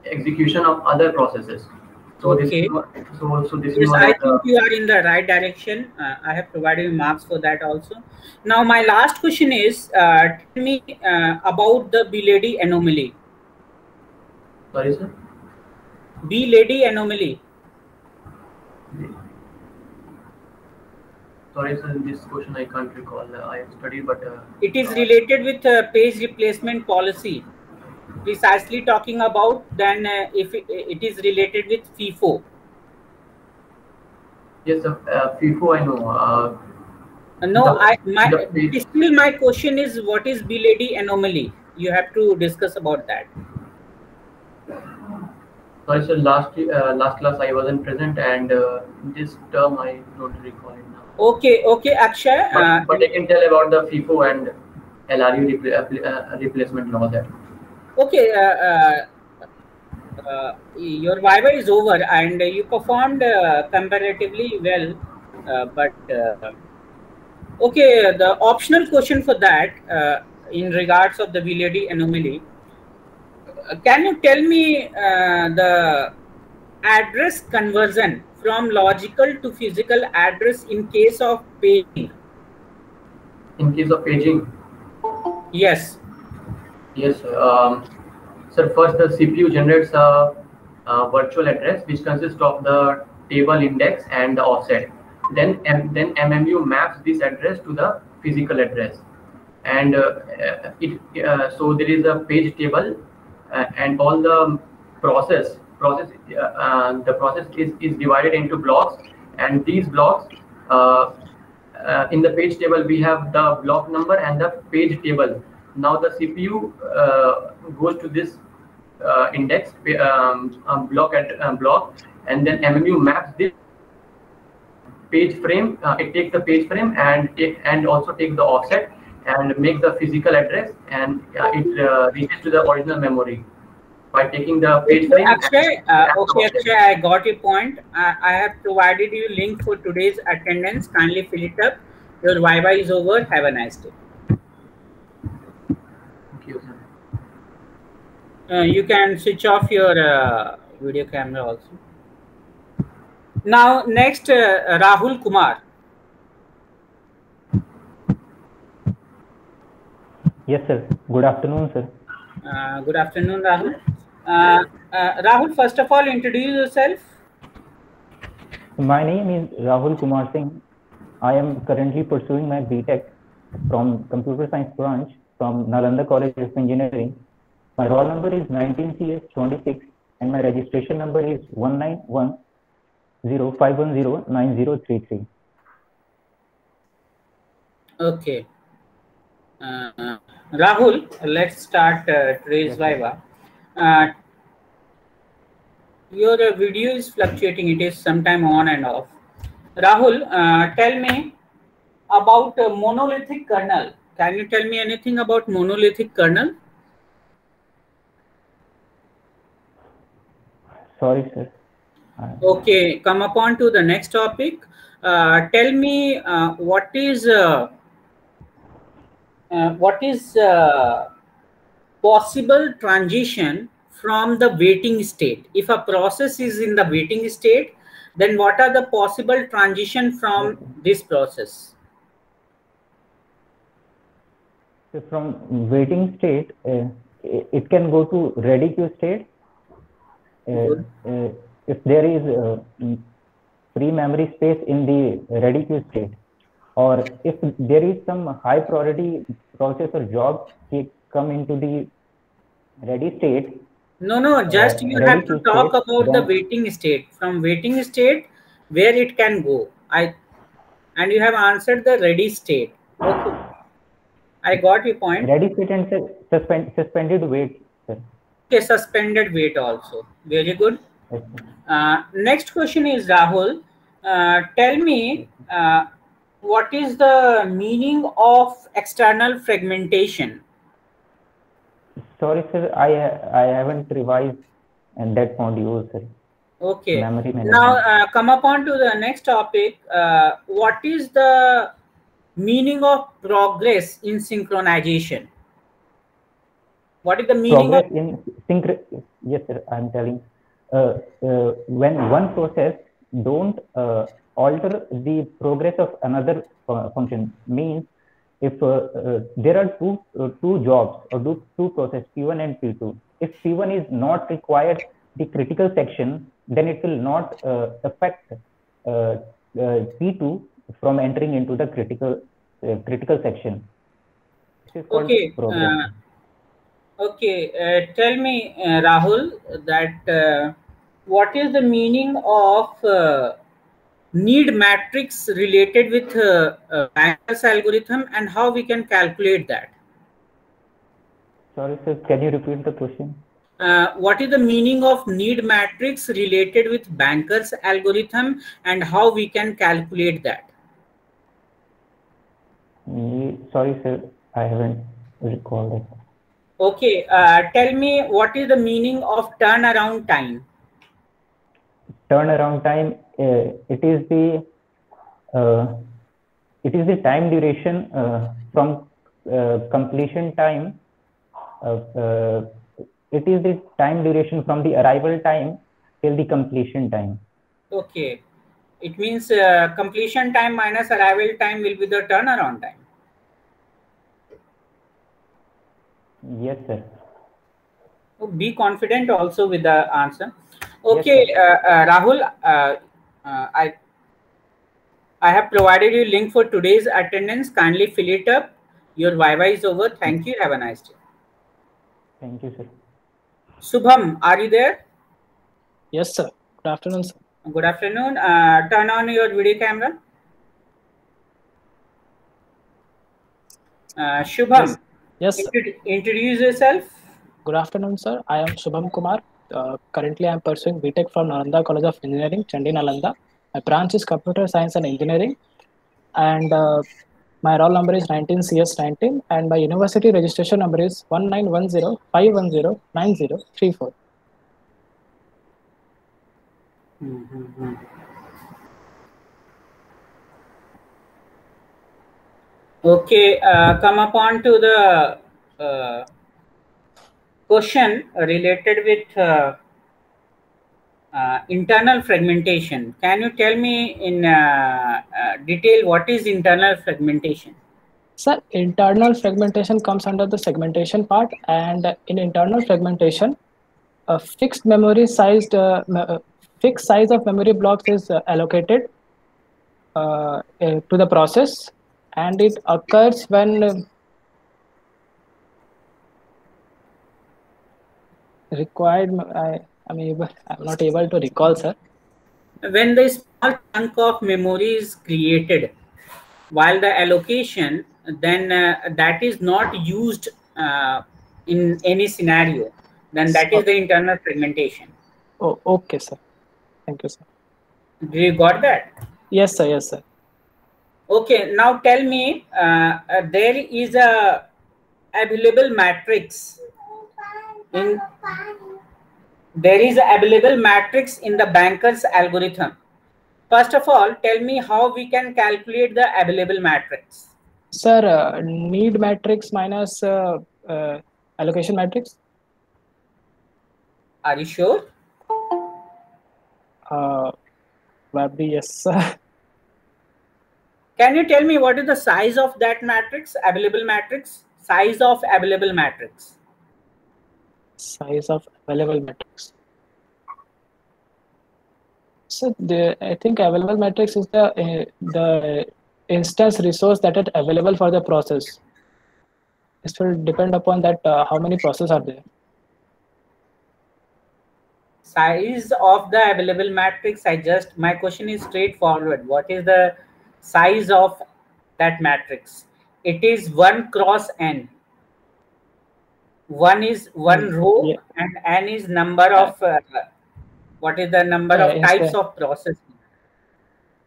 G: execution of other processes. So
A: Okay.
G: this this
A: Yes,
G: is
A: I think you are in the right direction. I have provided you marks for that also. Now, my last question is, tell me about the B-Lady anomaly.
G: Sorry, sir.
A: B-Lady anomaly.
G: Sorry, sir. This question I can't recall. I have studied, but
A: it is related with page replacement policy. Precisely talking about then if it is related with FIFO.
G: Yes, FIFO I know.
A: No, still my question is, what is B-Lady anomaly? You have to discuss about that.
G: Sorry, sir. Last class I wasn't present, and this term I don't recall it now.
A: Okay, Akshay.
G: But I can tell about the FIFO and LRU replacement law there.
A: Okay. Your Viva is over, and you performed comparatively well, but okay, the optional question for that in regards of the B-Lady anomaly, can you tell me the address conversion from logical to physical address in case of paging?
G: In case of paging?
A: Yes.
G: Yes. So first the CPU generates a virtual address which consists of the table index and the offset. Then MMU maps this address to the physical address, and so there is a page table, and all the process is divided into blocks, and these blocks in the page table we have the block number and the page table. Now the CPU goes to this index block, and then MMU maps this page frame. It takes the page frame and also takes the offset and make the physical address, and it reaches to the original memory by taking the page frame.
A: Akshay, Akshay, I got your point. I have provided you link for today's attendance. Kindly fill it up. Your Viva is over. Have a nice day.
G: Thank you, sir.
A: You can switch off your video camera also. Now, next, Rahul Kumar.
L: Yes, sir. Good afternoon, sir.
A: Good afternoon, Rahul. Rahul, first of all, introduce yourself.
L: My name is Rahul Kumar Singh. I am currently pursuing my BTech from Computer Science branch from Nalanda College of Engineering. My roll number is 19CS26 and my registration number is 19105109033.
A: Okay. Rahul, let's start today's Viva. Your video is fluctuating. It is sometime on and off. Rahul, tell me about monolithic kernel. Can you tell me anything about monolithic kernel?
L: Sorry, sir.
A: Okay, come upon to the next topic. Tell me what is possible transition from the waiting state. If a process is in the waiting state, then what are the possible transition from this process?
L: So from waiting state, it can go to ready queue state. If there is free memory space in the ready queue state, or if there is some high priority process or job come into the ready state.
A: No, just you have to talk about the waiting state. From waiting state, where it can go. And you have answered the ready state. Okay, I got your point.
L: Ready state and suspended wait, sir.
A: Okay, suspended wait also. Very good. Next question is Rahul. Tell me what is the meaning of external fragmentation?
L: Sorry, sir. I haven't revised that module, sir.
A: Okay.
L: Memory management.
A: Now come upon to the next topic. What is the meaning of progress in synchronization? What is the meaning
L: progress
A: of
L: in Yes, sir. I'm telling. When one process don't alter the progress of another function, means if there are two jobs or two process P1 and P2, if P1 is not required the critical section, then it will not affect P2 from entering into the critical section. This is called
A: okay?
L: progress.
A: Okay, tell me, Rahul, that what is the meaning of need matrix related with Banker's algorithm and how we can calculate that?
L: Sorry, sir. Can you repeat the question?
A: What is the meaning of need matrix related with Banker's algorithm and how we can calculate that?
L: Sorry, sir. I haven't recalled it.
A: Okay, tell me what is the meaning of turnaround time?
L: Turnaround time. It is the time duration from completion time. It is the time duration from the arrival time till the completion time.
A: Okay, it means completion time minus arrival time will be the turnaround time.
L: Yes, sir.
A: So be confident also with the answer. Okay, yes, Rahul, I have provided you link for today's attendance. Kindly fill it up. Your Viva is over. Thank you. Have a nice day.
L: Thank you, sir.
A: Subham, are you there?
M: Yes, sir. Good afternoon, sir.
A: Good afternoon. Turn on your video camera. Shubham,
M: yes, sir.
A: Introduce yourself.
M: Good afternoon, sir. I am Shubham Kumar. Currently, I am pursuing BTech from Nalanda College of Engineering, Chandi, Nalanda. My branch is Computer Science and Engineering, and my roll number is 19CS19, and my university registration number is 191051090034.
A: Okay, come upon to the question related with internal fragmentation. Can you tell me in detail what is internal fragmentation?
M: Sir, internal fragmentation comes under the segmentation part, and in internal fragmentation, a fixed memory sized fixed size of memory blocks is allocated to the process, and it occurs when required. I'm not able to recall, sir.
A: When the small chunk of memory is created while the allocation, then that is not used in any scenario, then that is the internal fragmentation.
M: Oh, okay, sir. Thank you, sir.
A: Do you got that?
M: Yes, sir. Yes, sir.
A: Okay, now tell me, there is a available matrix in the Banker's algorithm. First of all, tell me how we can calculate the available matrix.
M: Sir, need matrix minus allocation matrix.
A: Are you sure?
M: Probably yes, sir.
A: Can you tell me what is the size of that matrix, available matrix? Size of available matrix.
M: Size of available matrix. So I think available matrix is the instance resource that is available for the process. This will depend upon that how many processes are there.
A: Size of the available matrix. My question is straightforward. What is the size of that matrix? It is 1 cross n. 1 is one row, yeah, and n is number of what is the number of types of process.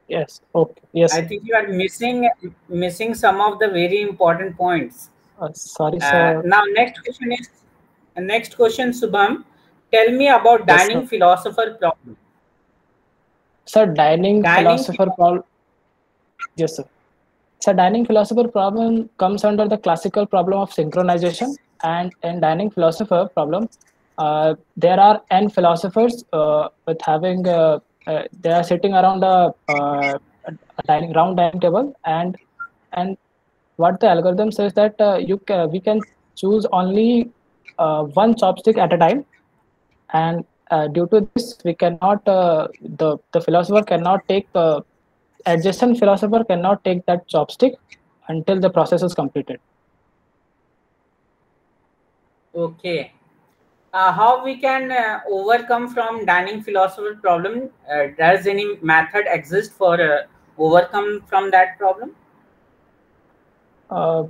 M: Yes. Okay. Yes.
A: I think you are missing some of the very important points.
M: Sorry, sir.
A: Now next question is, Next question, Subham. Tell me about
M: Yes,
A: dining
M: sir.
A: philosopher problem.
M: Sir, dining
A: Dining
M: philosopher problem. Yes, sir. So dining philosopher problem comes under the classical problem of synchronization, and in dining philosopher problem, there are n philosophers with having they are sitting around a dining round dining table, and what the algorithm says that we can choose only one chopstick at a time, and due to this we cannot the philosopher cannot take adjacent philosopher cannot take that chopstick until the process is completed.
A: Okay. How we can overcome from dining philosopher problem? Does any method exist for overcome from that problem?
M: To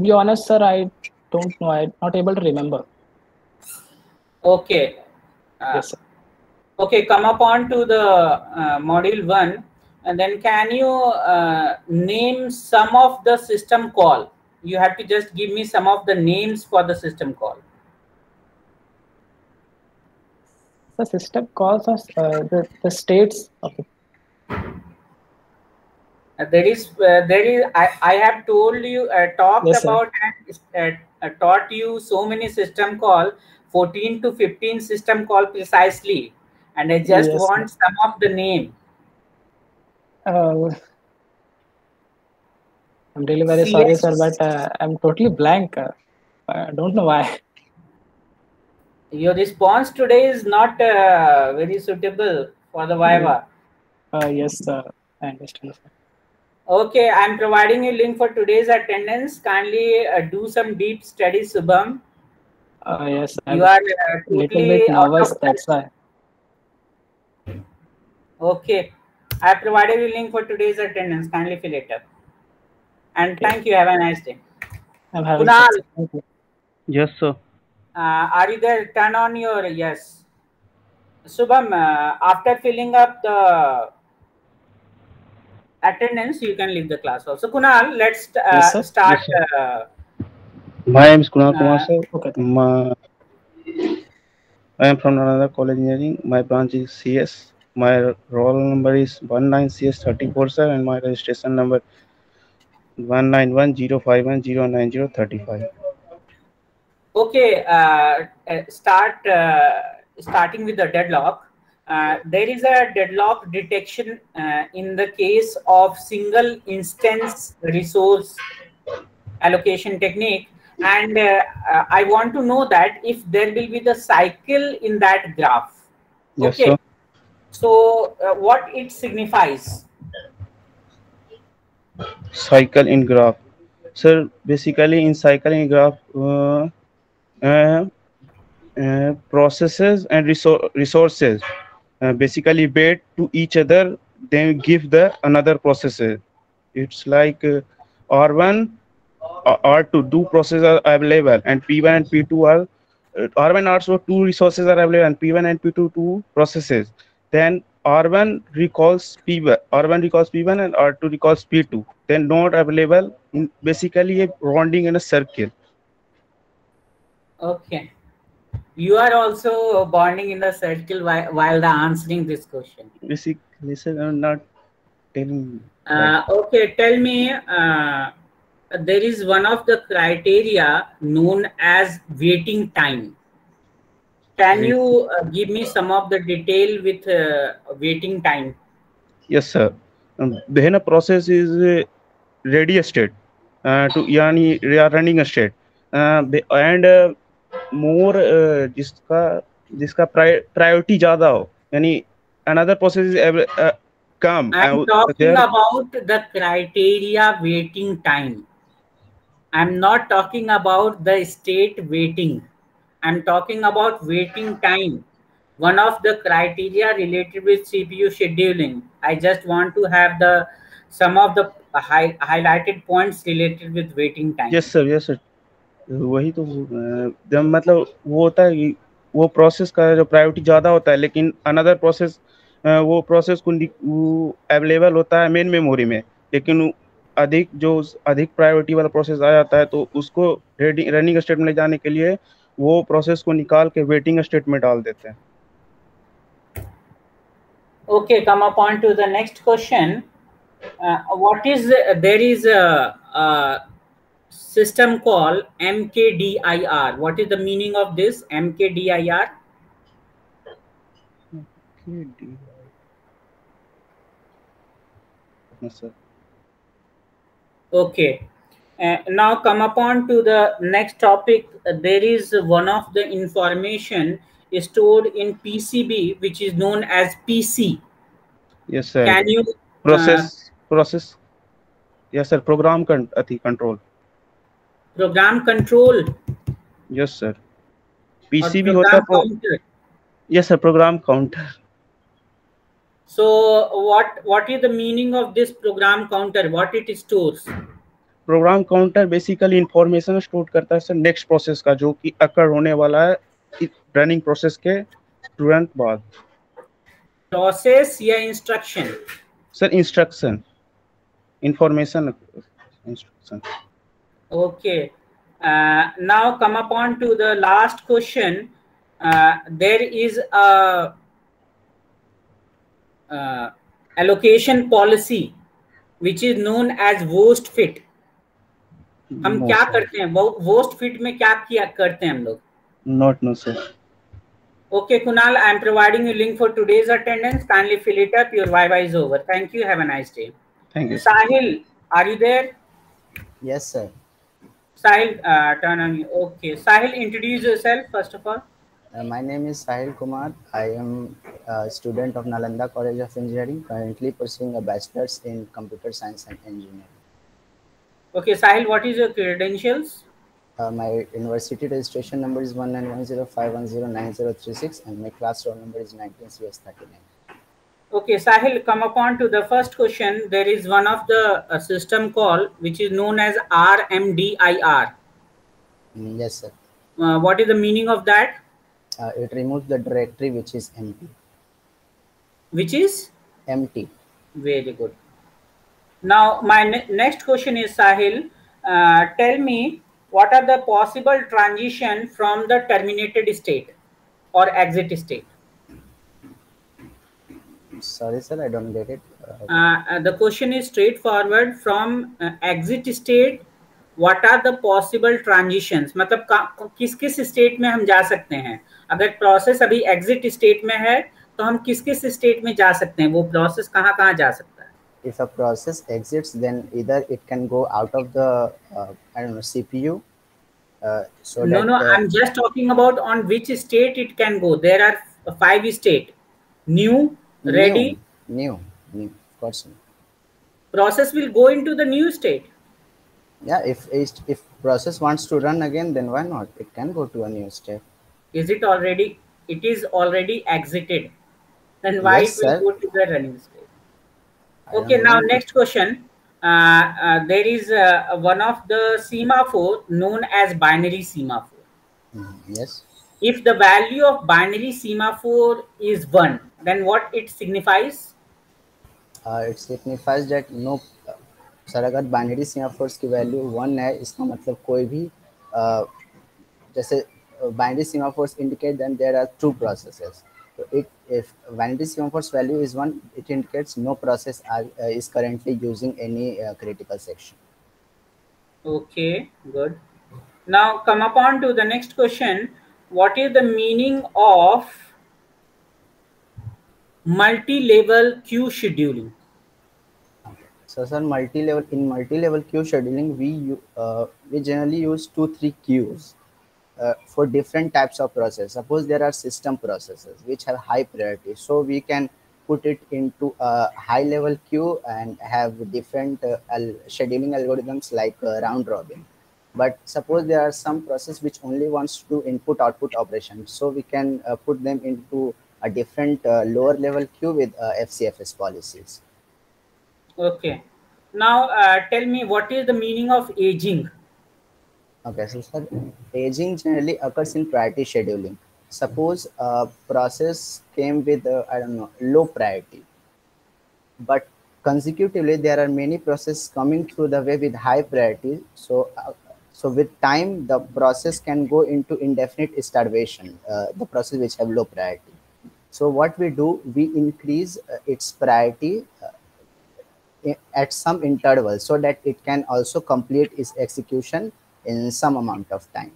M: be honest, sir, I don't know. I'm not able to remember.
A: Okay.
M: Yes, sir.
A: Okay, come up on to the module 1, and then can you name some of the system call? You have to just give me some of the names for the system call.
M: The system calls us the states of it.
A: I have told you talked
M: Yes, sir.
A: about and taught you so many system call, 14 to 15 system call precisely, and I just
M: Yes,
A: want some of the name.
M: I'm really very sorry, sir, but I'm totally blank. I don't know why.
A: Your response today is not very suitable for the Viva.
M: Yes, I understand.
A: Okay, I'm providing a link for today's attendance. Kindly do some deep study, Subham.
M: Yes, I'm
A: You are
M: a little
A: totally
M: bit
A: out
M: nervous,
A: of
M: that's why.
A: Okay, I provided a link for today's attendance. Kindly fill it up. And thank you. Have a nice day.
M: I'm having
A: Kunal,
M: success. Thank you.
N: Yes, sir.
A: are you there? Turn on your yes. Subham, after filling up the attendance, you can leave the class also. Kunal, let's
M: Yes, sir.
A: start.
N: Yes, sir. My name is Kunal Kumar, sir.
M: Okay.
N: I am from Nalanda College Engineering. My branch is CS. My roll number is 19CS34, sir, and my registration number 19105109035.
A: Okay, starting with the deadlock. There is a deadlock detection in the case of single instance resource allocation technique, and I want to know that if there will be the cycle in that graph.
N: Yes,
A: okay,
N: sir.
A: so what it signifies?
N: Cycle in graph, sir. Basically, in cycle in graph, processes and resources basically wait to each other, then give the another processes. It's like R1, R2, two processes are available, and P1 and P2 are R1, R2 two resources are available, and P1 and P2 two processes. Then R1 recalls P1, R1 recalls P1, and R2 recalls P2. Then not available in basically a rounding in a circle.
A: Okay, you are also bonding in the circle while the answering this question.
N: Basically, sir, I'm not telling.
A: Okay, tell me. There is one of the criteria known as waiting time. Can you give me some of the detail with waiting time?
N: Yes, sir. When a process is ready state to yani running a state, and more जिसका priority ज़्यादा हो, यानी another process is come.
A: I'm talking about the criteria waiting time. I'm not talking about the state waiting. I'm talking about waiting time. One of the criteria related with CPU scheduling. I just want to have some of the highlighted points related with waiting time.
N: Yes, sir. Yes, sir. वही तो जब मतलब वो होता है कि वो process का जो प्रायोरिटी ज़्यादा होता है, लेकिन अनदर प्रोसेस वो प्रोसेस को अवेलेबल होता है मेन मेमोरी में, लेकिन अधिक प्रायोरिटी वाला प्रोसेस आ जाता है तो उसको रनिंग स्टेट में ले जाने के लिए वो प्रोसेस को निकाल के वेटिंग स्टेट में डाल देते हैं.
A: Okay, come upon to the next question. What is there is a system called MKDIR. What is the meaning of this MKDIR?
N: Yes, sir.
A: Okay. Now come upon to the next topic. There is one of the information stored in PCB which is known as PC.
N: Yes, sir.
A: Can you
N: process? Yes, sir. Program control.
A: Program control.
N: Yes, sir. PCB होता है Yes, sir. Program counter.
A: So what is the meaning of this program counter? What it stores?
N: Program counter basically information store करता है sir next process का जो कि अकर होने वाला है रनिंग प्रोसेस के तुरंत बाद.
A: प्रोसेस या instruction?
N: Sir instruction information instruction.
A: Okay. Now come upon to the last question. There is a allocation policy which is known as worst fit. हम क्या करते हैं worst fit में क्या किया करते हैं हम लोग?
N: Not no sir.
A: Okay, Kunal, I am providing you link for today's attendance. Kindly fill it up. Your Viva is over. Thank you. Have a nice day.
N: Thank you.
A: Sahil, are you there?
O: Yes, sir.
A: Sahil, turn on you. Okay, Sahil, introduce yourself first of all.
O: My name is Sahil Kumar. I am a student of Nalanda College of Engineering, currently pursuing a bachelor's in computer science and engineering.
A: Okay, Sahil, what is your credentials?
O: My university registration number is 191051090036 and my class roll number is 19CS39.
A: Okay, Sahil, come upon to the first question. There is one of the system call which is known as RMDIR.
O: Yes, sir.
A: What is the meaning of that?
O: It removes the directory which is empty.
A: Which is?
O: Empty.
A: Very good. Now, my next question is, Sahil, tell me what are the possible transition from the terminated state or exit state?
O: Sorry, sir, I don't get it.
A: The question is straightforward. From exit state, what are the possible transitions? मतलब किस state में हम जा सकते हैं? अगर process अभी exit state में है, तो हम किस state में जा सकते हैं? वो process कहाँ जा सकता है?
O: If a process exits, then either it can go out of the I don't know, CPU.
A: No, I'm just talking about on which state it can go. There are 5 states: new, ready,
O: new, of course.
A: Process will go into the new state.
O: Yeah, if process wants to run again, then why not? It can go to a new state.
A: Is it already? It is already exited. Then why
O: yes,
A: it will go to the running state? Okay, now next question. There is one of the semaphore known as binary semaphore.
O: Yes.
A: If the value of binary semaphore is 1, then what it signifies?
O: It signifies that no. Sir अगर binary semaphores की value 1 है इसका मतलब कोई भी जैसे binary semaphores indicate then there are 2 processes. So if binary semaphore value is 1, it indicates no process is currently using any critical section.
A: Okay, good. Now come upon to the next question. What is the meaning of multi-level queue scheduling?
O: So sir, multi-level queue scheduling, we generally use 2-3 queues. For different types of process. Suppose there are system processes which have high priority, so we can put it into a high level queue and have different scheduling algorithms like round robin. But suppose there are some process which only wants to do input output operations, so we can put them into a different lower level queue with FCFS policies.
A: Okay, now tell me what is the meaning of aging?
O: Okay, so sir, aging generally occurs in priority scheduling. Suppose a process came with I don't know, low priority, but consecutively there are many processes coming through the way with high priority. So with time the process can go into indefinite starvation, the process which have low priority. So what we do, we increase its priority at some interval so that it can also complete its execution in some amount of time.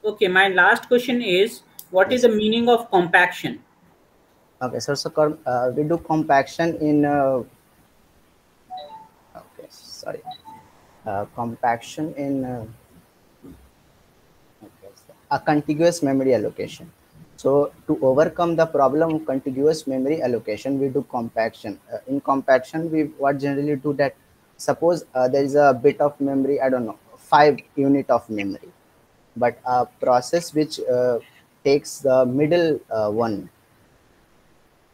A: Okay, my last question is, what is the meaning of compaction?
O: Okay, so we do compaction in compaction in a contiguous memory allocation. So to overcome the problem of contiguous memory allocation, we do compaction. In compaction, we what generally do that, suppose there is a bit of memory, I don't know, 5 unit of memory, but a process which takes the middle one.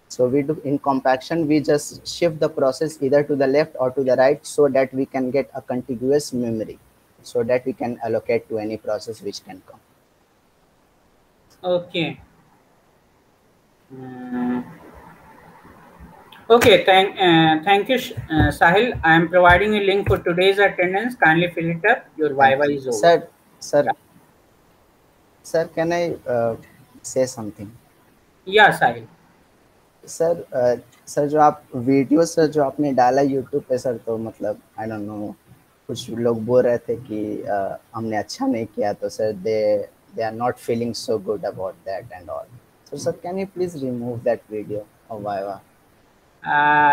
O: So we do in compaction, we just shift the process either to the left or to the right so that we can get a contiguous memory, so that we can allocate to any process which can come.
A: Okay. Okay, thank you, Sahil. I am providing a link for today's attendance. Kindly fill it up. Your Viva is over.
O: Sir, can I say something?
A: Yeah, Sahil.
O: Sir जो आप video sir जो आपने डाला YouTube पे sir, तो मतलब I don't know, कुछ लोग बोल रहे थे कि हमने अच्छा नहीं किया, तो sir they are not feeling so good about that and all. So sir, can you please remove that video of Viva?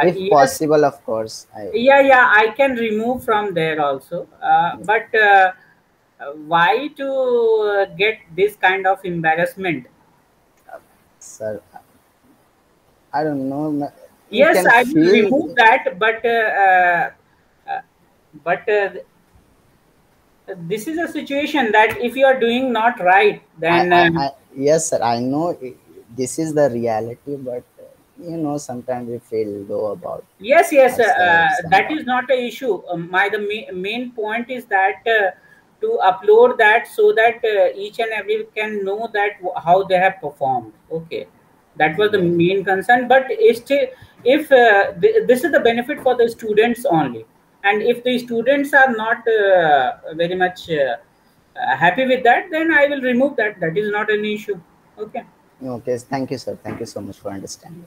O: If yes, possible, of course.
A: Yeah, I can remove from there also. But why to get this kind of embarrassment?
O: Sir, I don't know.
A: Yes, I will remove that, but this is a situation that if you are doing not right, then
O: yes, sir, I know this is the reality, but you know, sometimes we feel low about.
A: Yes, that is not an issue. The main point is that to upload that so that each and every can know that how they have performed. Okay, that was the main concern. But still, if this is the benefit for the students only, and if the students are not very much happy with that, then I will remove that. That is not an issue. Okay.
O: Okay. Thank you, sir. Thank you so much for understanding.